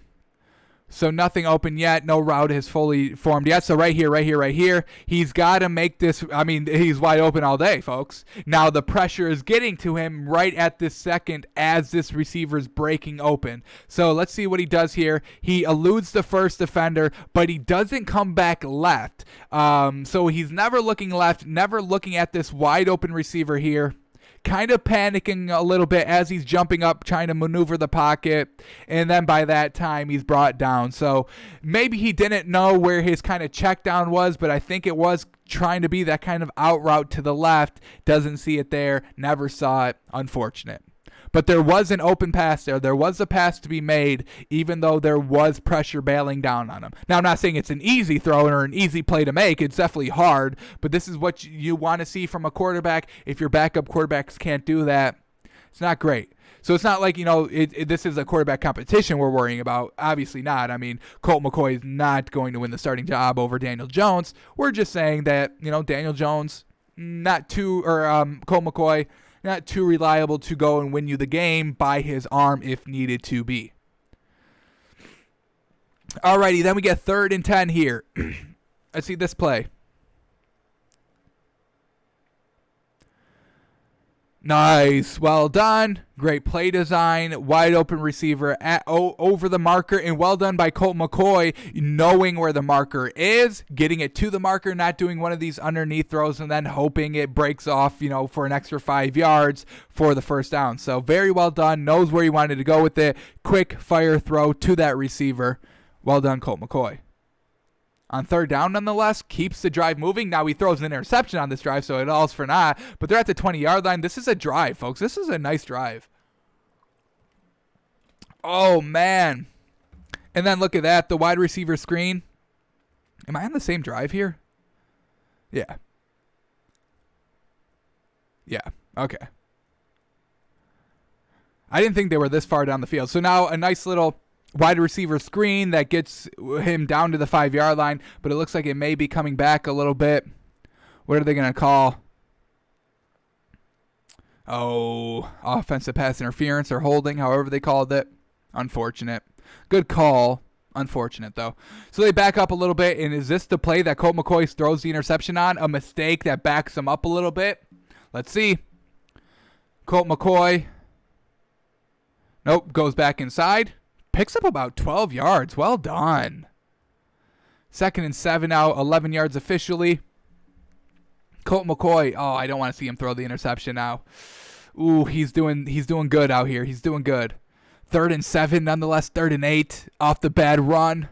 So nothing open yet. No route has fully formed yet. So right here. He's got to make this. I mean, he's wide open all day, folks. Now the pressure is getting to him right at this second as this receiver is breaking open. So let's see what he does here. He eludes the first defender, but he doesn't come back left. So he's never looking left, never looking at this wide open receiver here. Kind of panicking a little bit as he's jumping up, trying to maneuver the pocket. And then by that time, he's brought down. So maybe he didn't know where his kind of check down was, but I think it was trying to be that kind of out route to the left. Doesn't see it there. Never saw it. Unfortunate. But there was an open pass there. There was a pass to be made, even though there was pressure bailing down on him. Now, I'm not saying it's an easy throw or an easy play to make. It's definitely hard. But this is what you want to see from a quarterback. If your backup quarterbacks can't do that, it's not great. So it's not like, this is a quarterback competition we're worrying about. Obviously not. I mean, Colt McCoy is not going to win the starting job over Daniel Jones. We're just saying that, Daniel Jones, Colt McCoy, not too reliable to go and win you the game by his arm if needed to be. Alrighty, then we get 3rd and 10 here. Let's see this play. Nice. Well done. Great play design. Wide open receiver over the marker. And well done by Colt McCoy knowing where the marker is, getting it to the marker, not doing one of these underneath throws and then hoping it breaks off, for an extra 5 yards for the first down. So very well done. Knows where he wanted to go with it. Quick fire throw to that receiver. Well done, Colt McCoy. On 3rd down, nonetheless, keeps the drive moving. Now he throws an interception on this drive, so it all's for naught. But they're at the 20-yard line. This is a drive, folks. This is a nice drive. Oh, man. And then look at that, the wide receiver screen. Am I on the same drive here? Yeah. Yeah. Okay. I didn't think they were this far down the field. So now a nice little wide receiver screen that gets him down to the 5-yard line, but it looks like it may be coming back a little bit. What are they going to call? Oh, offensive pass interference or holding, however they called it. Unfortunate. Good call. Unfortunate, though. So they back up a little bit, and is this the play that Colt McCoy throws the interception on? A mistake that backs him up a little bit? Let's see. Colt McCoy. Nope, goes back inside. Picks up about 12 yards. Well done. 2nd and 7 now, 11 yards officially. Colt McCoy. Oh, I don't want to see him throw the interception now. Ooh, he's doing good out here. He's doing good. 3rd and 7, nonetheless. 3rd and 8 off the bad run.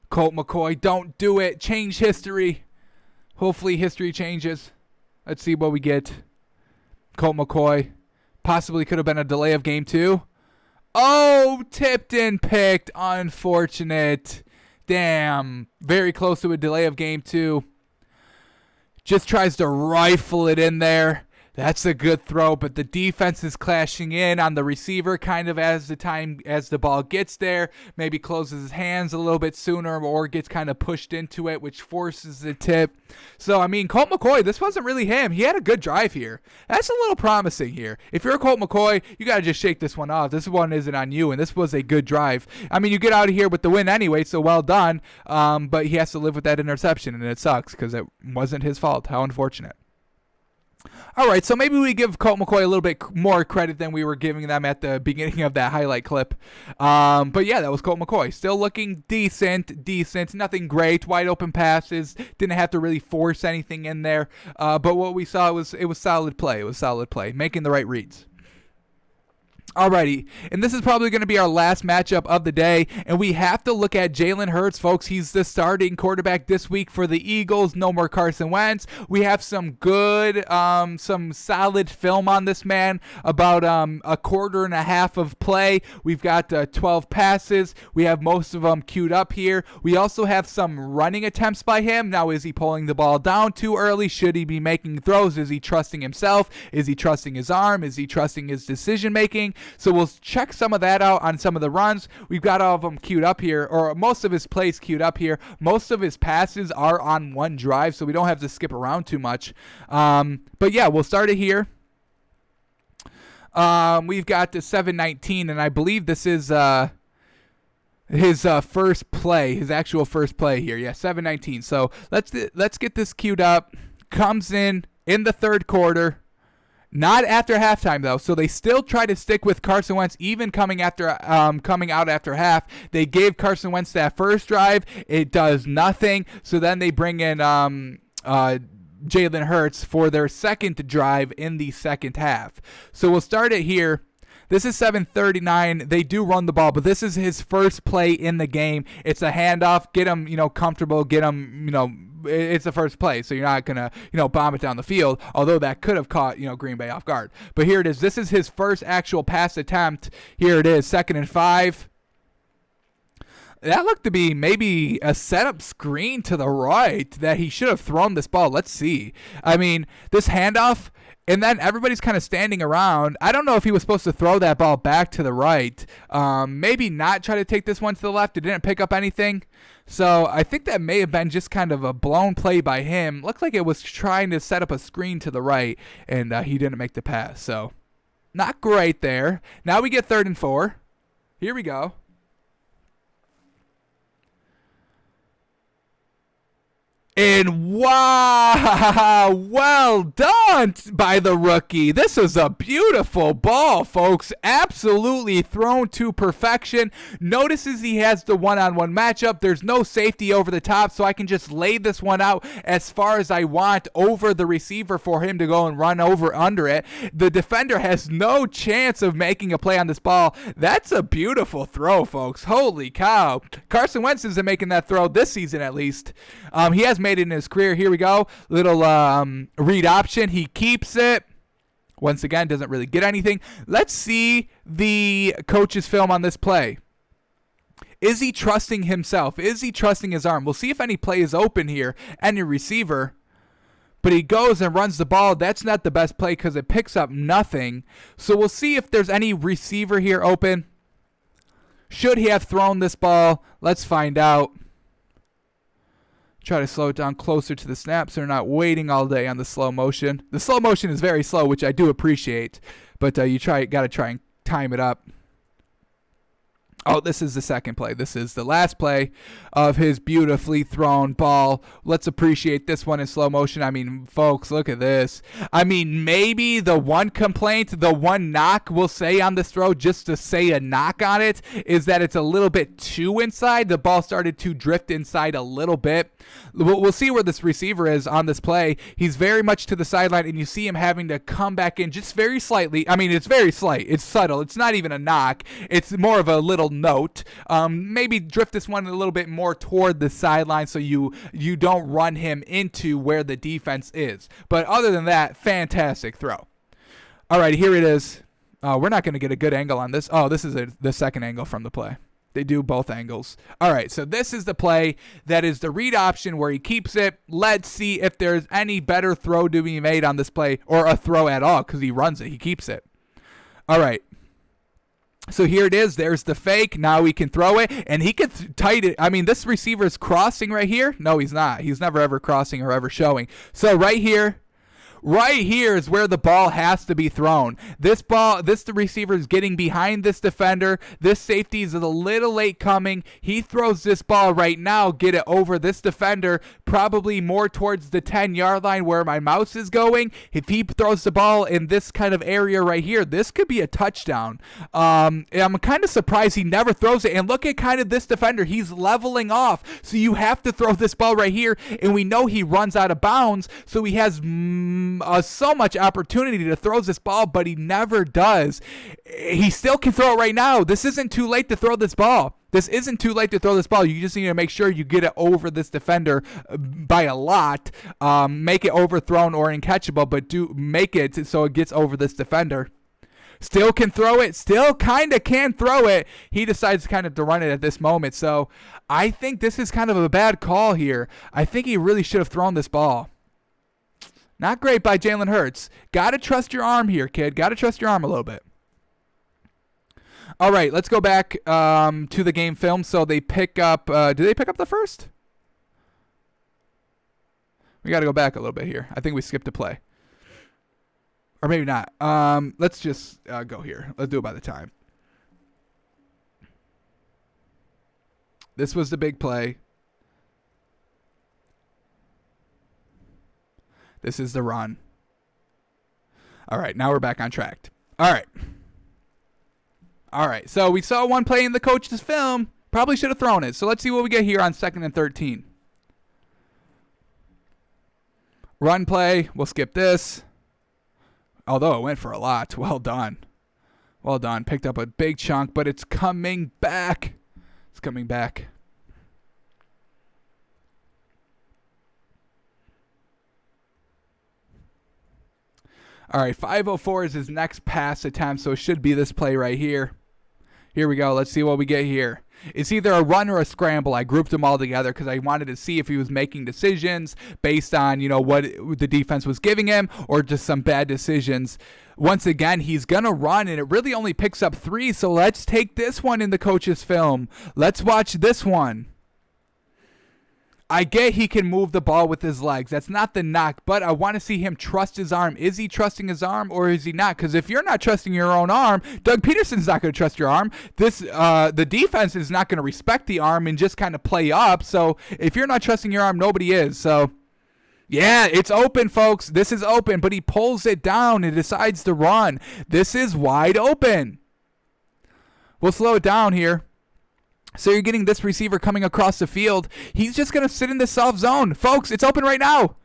Colt McCoy, don't do it. Change history. Hopefully history changes. Let's see what we get. Colt McCoy. Possibly could have been a delay of game 2. Oh, tipped and picked. Unfortunate. Damn. Very close to a delay of game 2. Just tries to rifle it in there. That's a good throw, but the defense is clashing in on the receiver kind of as the ball gets there. Maybe closes his hands a little bit sooner or gets kind of pushed into it, which forces the tip. So, I mean, Colt McCoy, this wasn't really him. He had a good drive here. That's a little promising here. If you're Colt McCoy, you got to just shake this one off. This one isn't on you, and this was a good drive. I mean, you get out of here with the win anyway, so well done. But he has to live with that interception, and it sucks because it wasn't his fault. How unfortunate. All right, so maybe we give Colt McCoy a little bit more credit than we were giving them at the beginning of that highlight clip. But yeah, that was Colt McCoy. Still looking decent. Nothing great. Wide open passes. Didn't have to really force anything in there. But what we saw was solid play. It was solid play. Making the right reads. Alrighty, and this is probably going to be our last matchup of the day, and we have to look at Jalen Hurts, folks. He's the starting quarterback this week for the Eagles. No more Carson Wentz. We have some good, some solid film on this man, about a quarter and a half of play. We've got 12 passes. We have most of them queued up here. We also have some running attempts by him. Now, is he pulling the ball down too early? Should he be making throws? Is he trusting himself? Is he trusting his arm? Is he trusting his decision making? So we'll check some of that out on some of the runs. We've got all of them queued up here, or most of his plays queued up here. Most of his passes are on one drive, so we don't have to skip around too much. But yeah, we'll start it here. We've got the 7:19, and I believe this is his first play, his actual first play here. Yeah, 7:19. So let's get this queued up. Comes in the third quarter. Not after halftime, though, so they still try to stick with Carson Wentz, even coming out after half. They gave Carson Wentz that first drive. It does nothing, so then they bring in Jalen Hurts for their second drive in the second half. So we'll start it here. This is 7:39. They do run the ball, but this is his first play in the game. It's a handoff. Get him, comfortable. Get him, it's the first play, so you're not going to, bomb it down the field, although that could have caught, Green Bay off guard. But here it is. This is his first actual pass attempt. Here it is, 2nd and 5. That looked to be maybe a setup screen to the right that he should have thrown this ball. Let's see. I mean, this handoff, and then everybody's kind of standing around. I don't know if he was supposed to throw that ball back to the right. Maybe not try to take this one to the left. It didn't pick up anything. So I think that may have been just kind of a blown play by him. Looked like it was trying to set up a screen to the right, and he didn't make the pass. So not great there. Now we get 3rd and 4. Here we go. And wow, well done by the rookie. This is a beautiful ball, folks. Absolutely thrown to perfection. Notices he has the one-on-one matchup. There's no safety over the top, so I can just lay this one out as far as I want over the receiver for him to go and run over under it. The defender has no chance of making a play on this ball. That's a beautiful throw, folks. Holy cow. Carson Wentz isn't making that throw this season, at least. He has made it in his career. Here we go. Little read option. He keeps it. Once again, doesn't really get anything. Let's see the coach's film on this play. Is he trusting himself? Is he trusting his arm? We'll see if any play is open here, any receiver. But he goes and runs the ball. That's not the best play because it picks up nothing. So we'll see if there's any receiver here open. Should he have thrown this ball? Let's find out. Try to slow it down closer to the snap so they're not waiting all day on the slow motion. The slow motion is very slow, which I do appreciate. But you got to try and time it up. Oh, this is the second play. This is the last play of his beautifully thrown ball. Let's appreciate this one in slow motion. I mean, folks, look at this. I mean, maybe the one complaint, the one knock we'll say on this throw, just to say a knock on it, is that it's a little bit too inside. The ball started to drift inside a little bit. We'll see where this receiver is on this play. He's very much to the sideline, and you see him having to come back in just very slightly. I mean, it's very slight. It's subtle. It's not even a knock. It's more of a little note. Maybe drift this one a little bit more toward the sideline so you don't run him into where the defense is. But other than that, fantastic throw. All right, here it is. We're not going to get a good angle on this. Oh, this is the second angle from the play. They do both angles. All right, so this is the play that is the read option where he keeps it. Let's see if there's any better throw to be made on this play, or a throw at all, because he runs it. He keeps it. All right. So here it is. There's the fake. Now he can throw it, and he can tight it. I mean, this receiver is crossing right here. No, he's not. He's never ever crossing or ever showing. So right here is where the ball has to be thrown. The receiver is getting behind this defender. This safety is a little late coming. He throws this ball right now, get it over this defender, probably more towards the 10-yard line where my mouse is going. If he throws the ball in this kind of area right here, this could be a touchdown. I'm kind of surprised he never throws it. And look at kind of this defender. He's leveling off. So you have to throw this ball right here. And we know he runs out of bounds. So he has so much opportunity to throw this ball, but he never does. He still can throw it right now. This isn't too late to throw this ball. You just need to make sure you get it over this defender by a lot. Make it overthrown or uncatchable, but do make it so it gets over this defender. Still can throw it. Still kind of can throw it. He decides kind of to run it at this moment. So I think this is kind of a bad call here. I think he really should have thrown this ball. Not great by Jalen Hurts. Got to trust your arm here, kid. Got to trust your arm a little bit. All right, let's go back to the game film. So they pick up, did they pick up the first? We got to go back a little bit here. I think we skipped a play. Or maybe not. Let's just go here. Let's do it by the time. This was the big play. This is the run. All right, now we're back on track. All right, so we saw one play in the coach's film. Probably should have thrown it. So let's see what we get here on 2nd and 13. Run play. We'll skip this. Although it went for a lot. Well done. Picked up a big chunk, but it's coming back. All right, 504 is his next pass attempt, so it should be this play right here. Here we go. Let's see what we get here. It's either a run or a scramble. I grouped them all together because I wanted to see if he was making decisions based on, what the defense was giving him, or just some bad decisions. Once again, he's going to run, and it really only picks up 3, so let's take this one in the coach's film. Let's watch this one. I get he can move the ball with his legs. That's not the knock, but I want to see him trust his arm. Is he trusting his arm or is he not? Because if you're not trusting your own arm, Doug Peterson's not going to trust your arm. The defense is not going to respect the arm and just kind of play up. So if you're not trusting your arm, nobody is. So, yeah, it's open, folks. This is open, but he pulls it down and decides to run. This is wide open. We'll slow it down here. So you're getting this receiver coming across the field. He's just going to sit in the soft zone. Folks, it's open right now.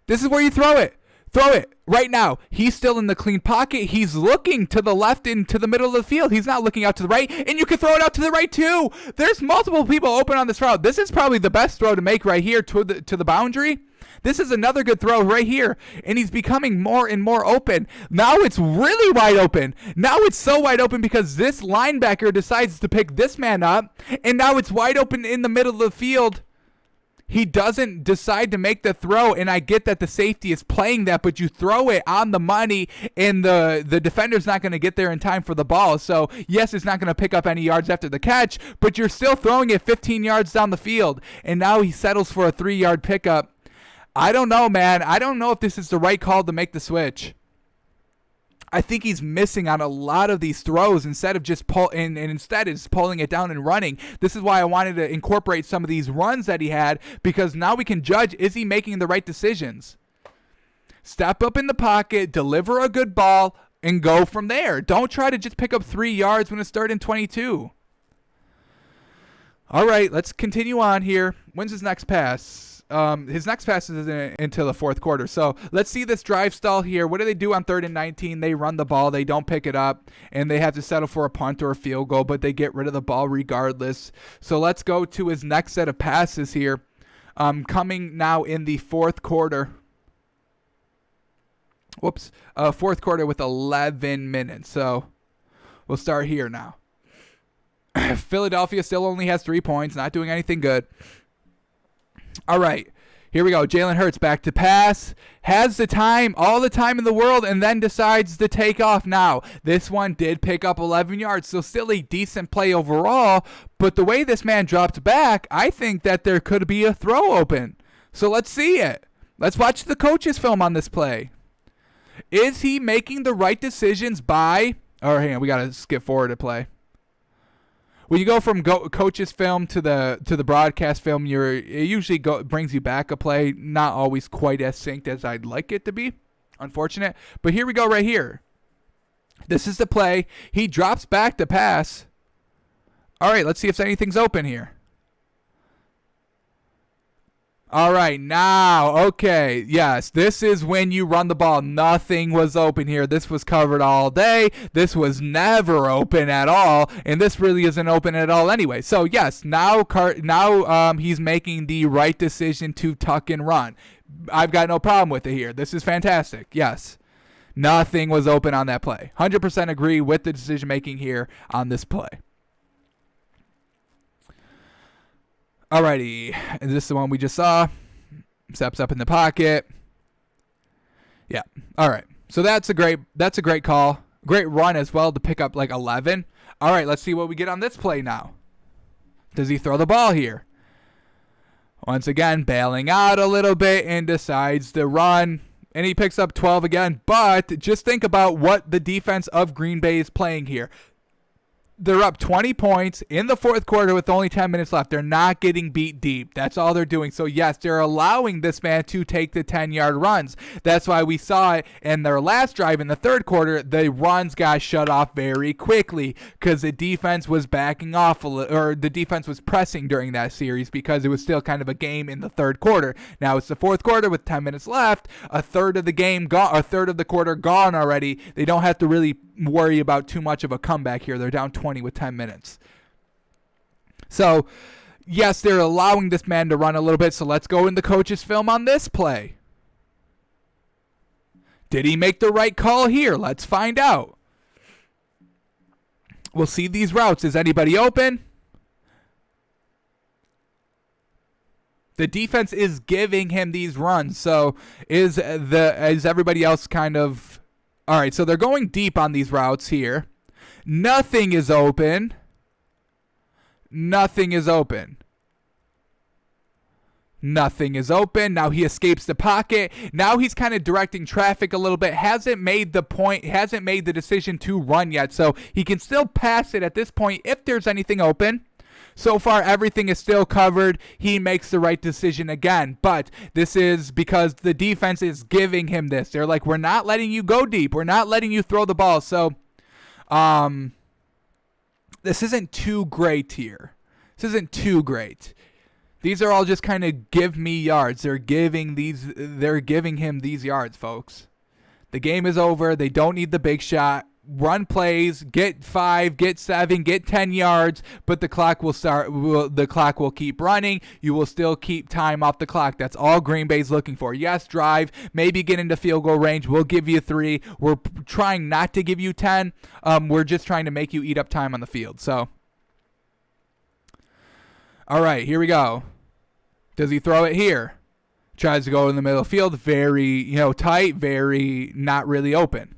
This is where you throw it. Throw it right now. He's still in the clean pocket. He's looking to the left and to the middle of the field. He's not looking out to the right. And you can throw it out to the right too. There's multiple people open on this route. This is probably the best throw to make right here to the boundary. This is another good throw right here, and he's becoming more and more open. Now it's really wide open. Now it's so wide open because this linebacker decides to pick this man up, and now it's wide open in the middle of the field. He doesn't decide to make the throw, and I get that the safety is playing that, but you throw it on the money, and the defender's not going to get there in time for the ball. So, yes, it's not going to pick up any yards after the catch, but you're still throwing it 15 yards down the field, and now he settles for a 3-yard pickup. I don't know, man. I don't know if this is the right call to make the switch. I think he's missing on a lot of these throws instead of just instead is pulling it down and running. This is why I wanted to incorporate some of these runs that he had, because now we can judge, is he making the right decisions? Step up in the pocket, deliver a good ball, and go from there. Don't try to just pick up 3 yards when it's 3rd and 22. All right, let's continue on here. When's his next pass? His next pass is into the 4th quarter. So let's see this drive stall here. What do they do on 3rd and 19? They run the ball. They don't pick it up, and they have to settle for a punt or a field goal, but they get rid of the ball regardless. So let's go to his next set of passes here. Coming now in the 4th quarter. 4th quarter with 11 minutes. So we'll start here now. Philadelphia still only has 3 points, not doing anything good. All right, here we go. Jalen Hurts back to pass, has the time, all the time in the world, and then decides to take off. Now, this one did pick up 11 yards, so still a decent play overall, but the way this man dropped back, I think that there could be a throw open. So let's see it. Let's watch the coach's film on this play. Is he making the right decisions by, hang on, we got to skip forward to play. When you go from coach's film to the broadcast film, it usually brings you back a play. Not always quite as synced as I'd like it to be. Unfortunate. But here we go right here. This is the play. He drops back to pass. All right, let's see if anything's open here. All right, now, okay, yes, this is when you run the ball. Nothing was open here. This was covered all day. This was never open at all, and this really isn't open at all anyway. So, yes, now he's making the right decision to tuck and run. I've got no problem with it here. This is fantastic, yes. Nothing was open on that play. 100% agree with the decision-making here on this play. Alrighty, is this the one we just saw? Steps up in the pocket. Yeah. All right. So that's a great call. Great run as well to pick up like 11. All right, let's see what we get on this play now. Does he throw the ball here? Once again, bailing out a little bit and decides to run. And he picks up 12 again. But just think about what the defense of Green Bay is playing here. They're up 20 points in the 4th quarter with only 10 minutes left. They're not getting beat deep. That's all they're doing. So, yes, they're allowing this man to take the 10-yard runs. That's why we saw it in their last drive in the 3rd quarter. The runs got shut off very quickly because the defense was backing off, or the defense was pressing during that series because it was still kind of a game in the 3rd quarter. Now it's the 4th quarter with 10 minutes left. A third of the game gone, a third of the quarter gone already. They don't have to really worry about too much of a comeback here. They're down 20 with 10 minutes. So, yes, they're allowing this man to run a little bit. So let's go in the coach's film on this play. Did he make the right call here? Let's find out. We'll see these routes. Is anybody open? The defense is giving him these runs. So is everybody else kind of... All right, so they're going deep on these routes here. Nothing is open. Nothing is open. Nothing is open. Now he escapes the pocket. Now he's kind of directing traffic a little bit. Hasn't made the decision to run yet. So he can still pass it at this point if there's anything open. So far, everything is still covered. He makes the right decision again. But this is because the defense is giving him this. They're like, we're not letting you go deep. We're not letting you throw the ball. So, this isn't too great here. This isn't too great. These are all just kind of give me yards. They're giving him these yards, folks. The game is over. They don't need the big shot. run plays, get 5, get 7, get 10 yards, but the clock will keep running. You will still keep time off the clock. That's all Green Bay's looking for. Yes, drive, maybe get into field goal range. We'll give you 3. We're trying not to give you 10. We're just trying to make you eat up time on the field. So, all right, here we go. Does he throw it here? Tries to go in the middle of the field, very, tight, very not really open.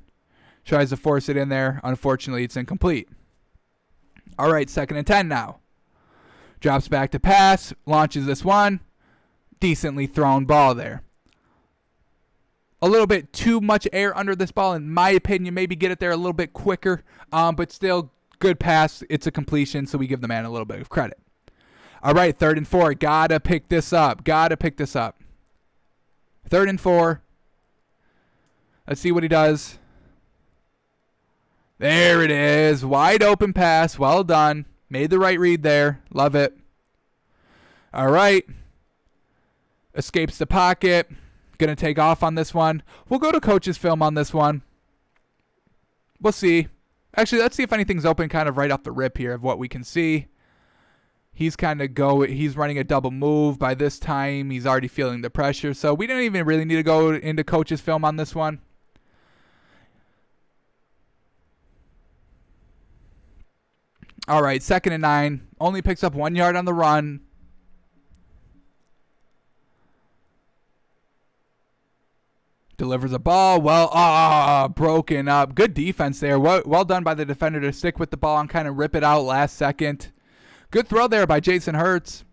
Tries to force it in there. Unfortunately, it's incomplete. All right, 2nd and 10 now. Drops back to pass, launches this one. Decently thrown ball there. A little bit too much air under this ball, in my opinion. Maybe get it there a little bit quicker, but still good pass. It's a completion, so we give the man a little bit of credit. All right, 3rd and 4. Gotta pick this up. 3rd and 4. Let's see what he does. There it is. Wide open pass. Well done. Made the right read there. Love it. All right. Escapes the pocket. Going to take off on this one. We'll go to coach's film on this one. We'll see. Actually, let's see if anything's open kind of right off the rip here of what we can see. He's running a double move. By this time, he's already feeling the pressure. So we didn't even really need to go into coach's film on this one. All right, 2nd and 9. Only picks up 1 yard on the run. Delivers a ball. Broken up. Good defense there. Well done by the defender to stick with the ball and kind of rip it out last second. Good throw there by Jalen Hurts,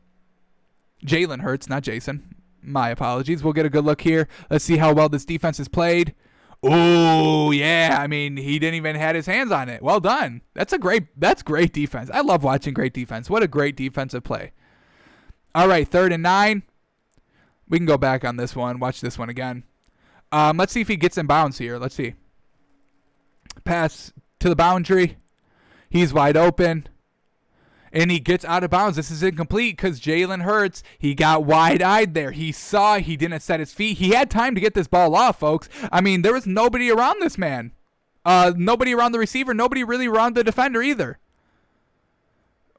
not Jason. My apologies. We'll get a good look here. Let's see how well this defense is played. Oh, yeah. I mean, he didn't even have his hands on it. Well done. That's great defense. I love watching great defense. What a great defensive play. All right, 3rd and 9. We can go back on this one. Watch this one again. Let's see if he gets in bounds here. Let's see. Pass to the boundary. He's wide open. And he gets out of bounds. This is incomplete because Jalen Hurts, he got wide-eyed there. He saw he didn't set his feet. He had time to get this ball off, folks. I mean, there was nobody around this man. Nobody around the receiver. Nobody really around the defender either.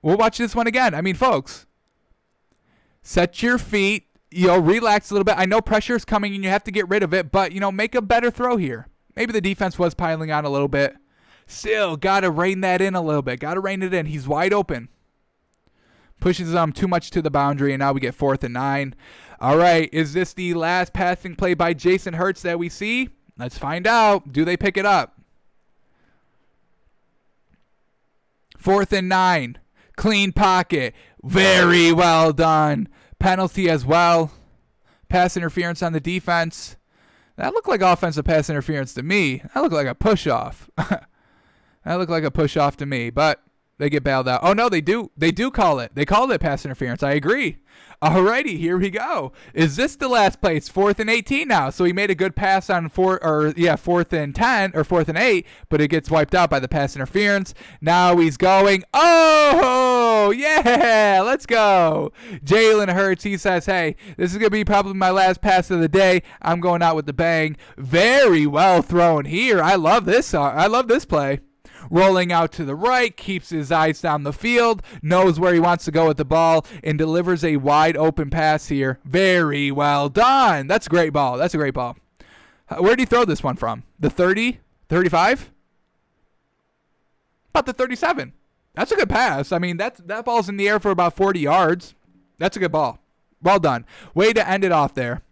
We'll watch this one again. I mean, folks, set your feet. Relax a little bit. I know pressure is coming and you have to get rid of it, but, make a better throw here. Maybe the defense was piling on a little bit. Still, got to rein that in a little bit. Got to rein it in. He's wide open. Pushes too much to the boundary, and now we get 4th and 9. All right, is this the last passing play by Jalen Hurts that we see? Let's find out. Do they pick it up? 4th and 9. Clean pocket. Very well done. Penalty as well. Pass interference on the defense. That looked like offensive pass interference to me. That looked like a push-off. That looked like a push-off to me, but they get bailed out. Oh, no, they do. They do call it. They called it pass interference. I agree. Alrighty, here we go. Is this the last play? It's 4th and 18 now. So he made a good pass on 4th and 10 or 4th and 8, but it gets wiped out by the pass interference. Now he's going. Oh, yeah, let's go. Jalen Hurts, he says, hey, this is going to be probably my last pass of the day. I'm going out with the bang. Very well thrown here. I love this. I love this play. Rolling out to the right, keeps his eyes down the field, knows where he wants to go with the ball, and delivers a wide open pass here. Very well done. That's a great ball. That's a great ball. Where did he throw this one from? The 30? 35? About the 37. That's a good pass. I mean, that ball's in the air for about 40 yards. That's a good ball. Well done. Way to end it off there.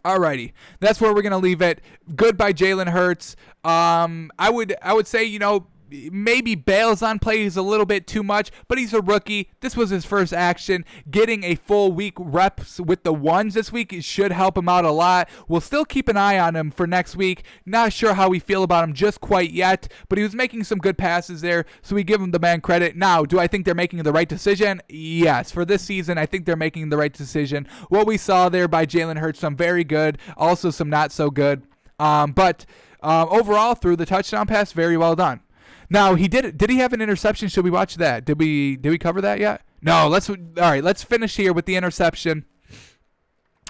Alrighty, that's where we're gonna leave it. Good by Jalen Hurts. I would say, maybe bails on plays a little bit too much, but he's a rookie. This was his first action. Getting a full week reps with the ones this week should help him out a lot. We'll still keep an eye on him for next week. Not sure how we feel about him just quite yet, but he was making some good passes there, so we give him the man credit. Now, do I think they're making the right decision? Yes. For this season, I think they're making the right decision. What we saw there by Jalen Hurts, some very good, also some not so good. But overall, through the touchdown pass, very well done. Now, did he have an interception? Should we watch that? Did we cover that yet? No, let's finish here with the interception.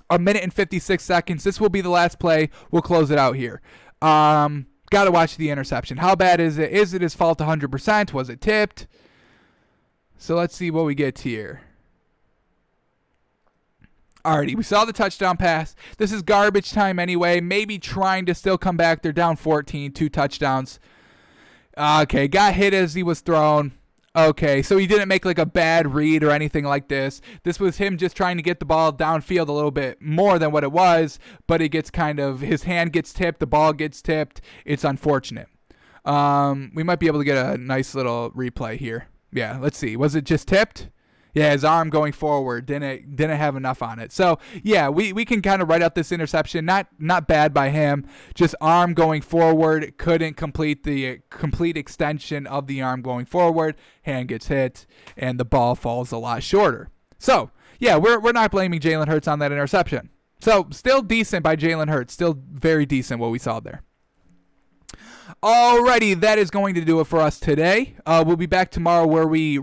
1 minute and 56 seconds. This will be the last play. We'll close it out here. Got to watch the interception. How bad is it? Is it his fault 100%? Was it tipped? So let's see what we get here. Alrighty, we saw the touchdown pass. This is garbage time anyway. Maybe trying to still come back. They're down 14, 2 touchdowns. Okay, got hit as he was thrown. Okay, so he didn't make like a bad read or anything like this. This was him just trying to get the ball downfield a little bit more than what it was, but it gets his hand gets tipped, the ball gets tipped. It's unfortunate. We might be able to get a nice little replay here. Yeah, let's see. Was it just tipped? Yeah, his arm going forward didn't have enough on it. So yeah, we can kind of write out this interception. Not bad by him. Just arm going forward, couldn't complete the complete extension of the arm going forward. Hand gets hit, and the ball falls a lot shorter. So yeah, we're not blaming Jalen Hurts on that interception. So still decent by Jalen Hurts. Still very decent what we saw there. Alrighty, that is going to do it for us today. We'll be back tomorrow where we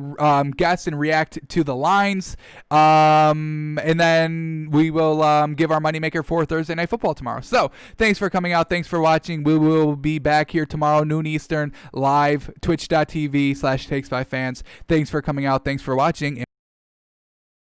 guess and react to the lines. And then we will give our moneymaker for Thursday Night Football tomorrow. So thanks for coming out. Thanks for watching. We will be back here tomorrow, noon Eastern, live, twitch.tv/takes5fans. Thanks for coming out. Thanks for watching.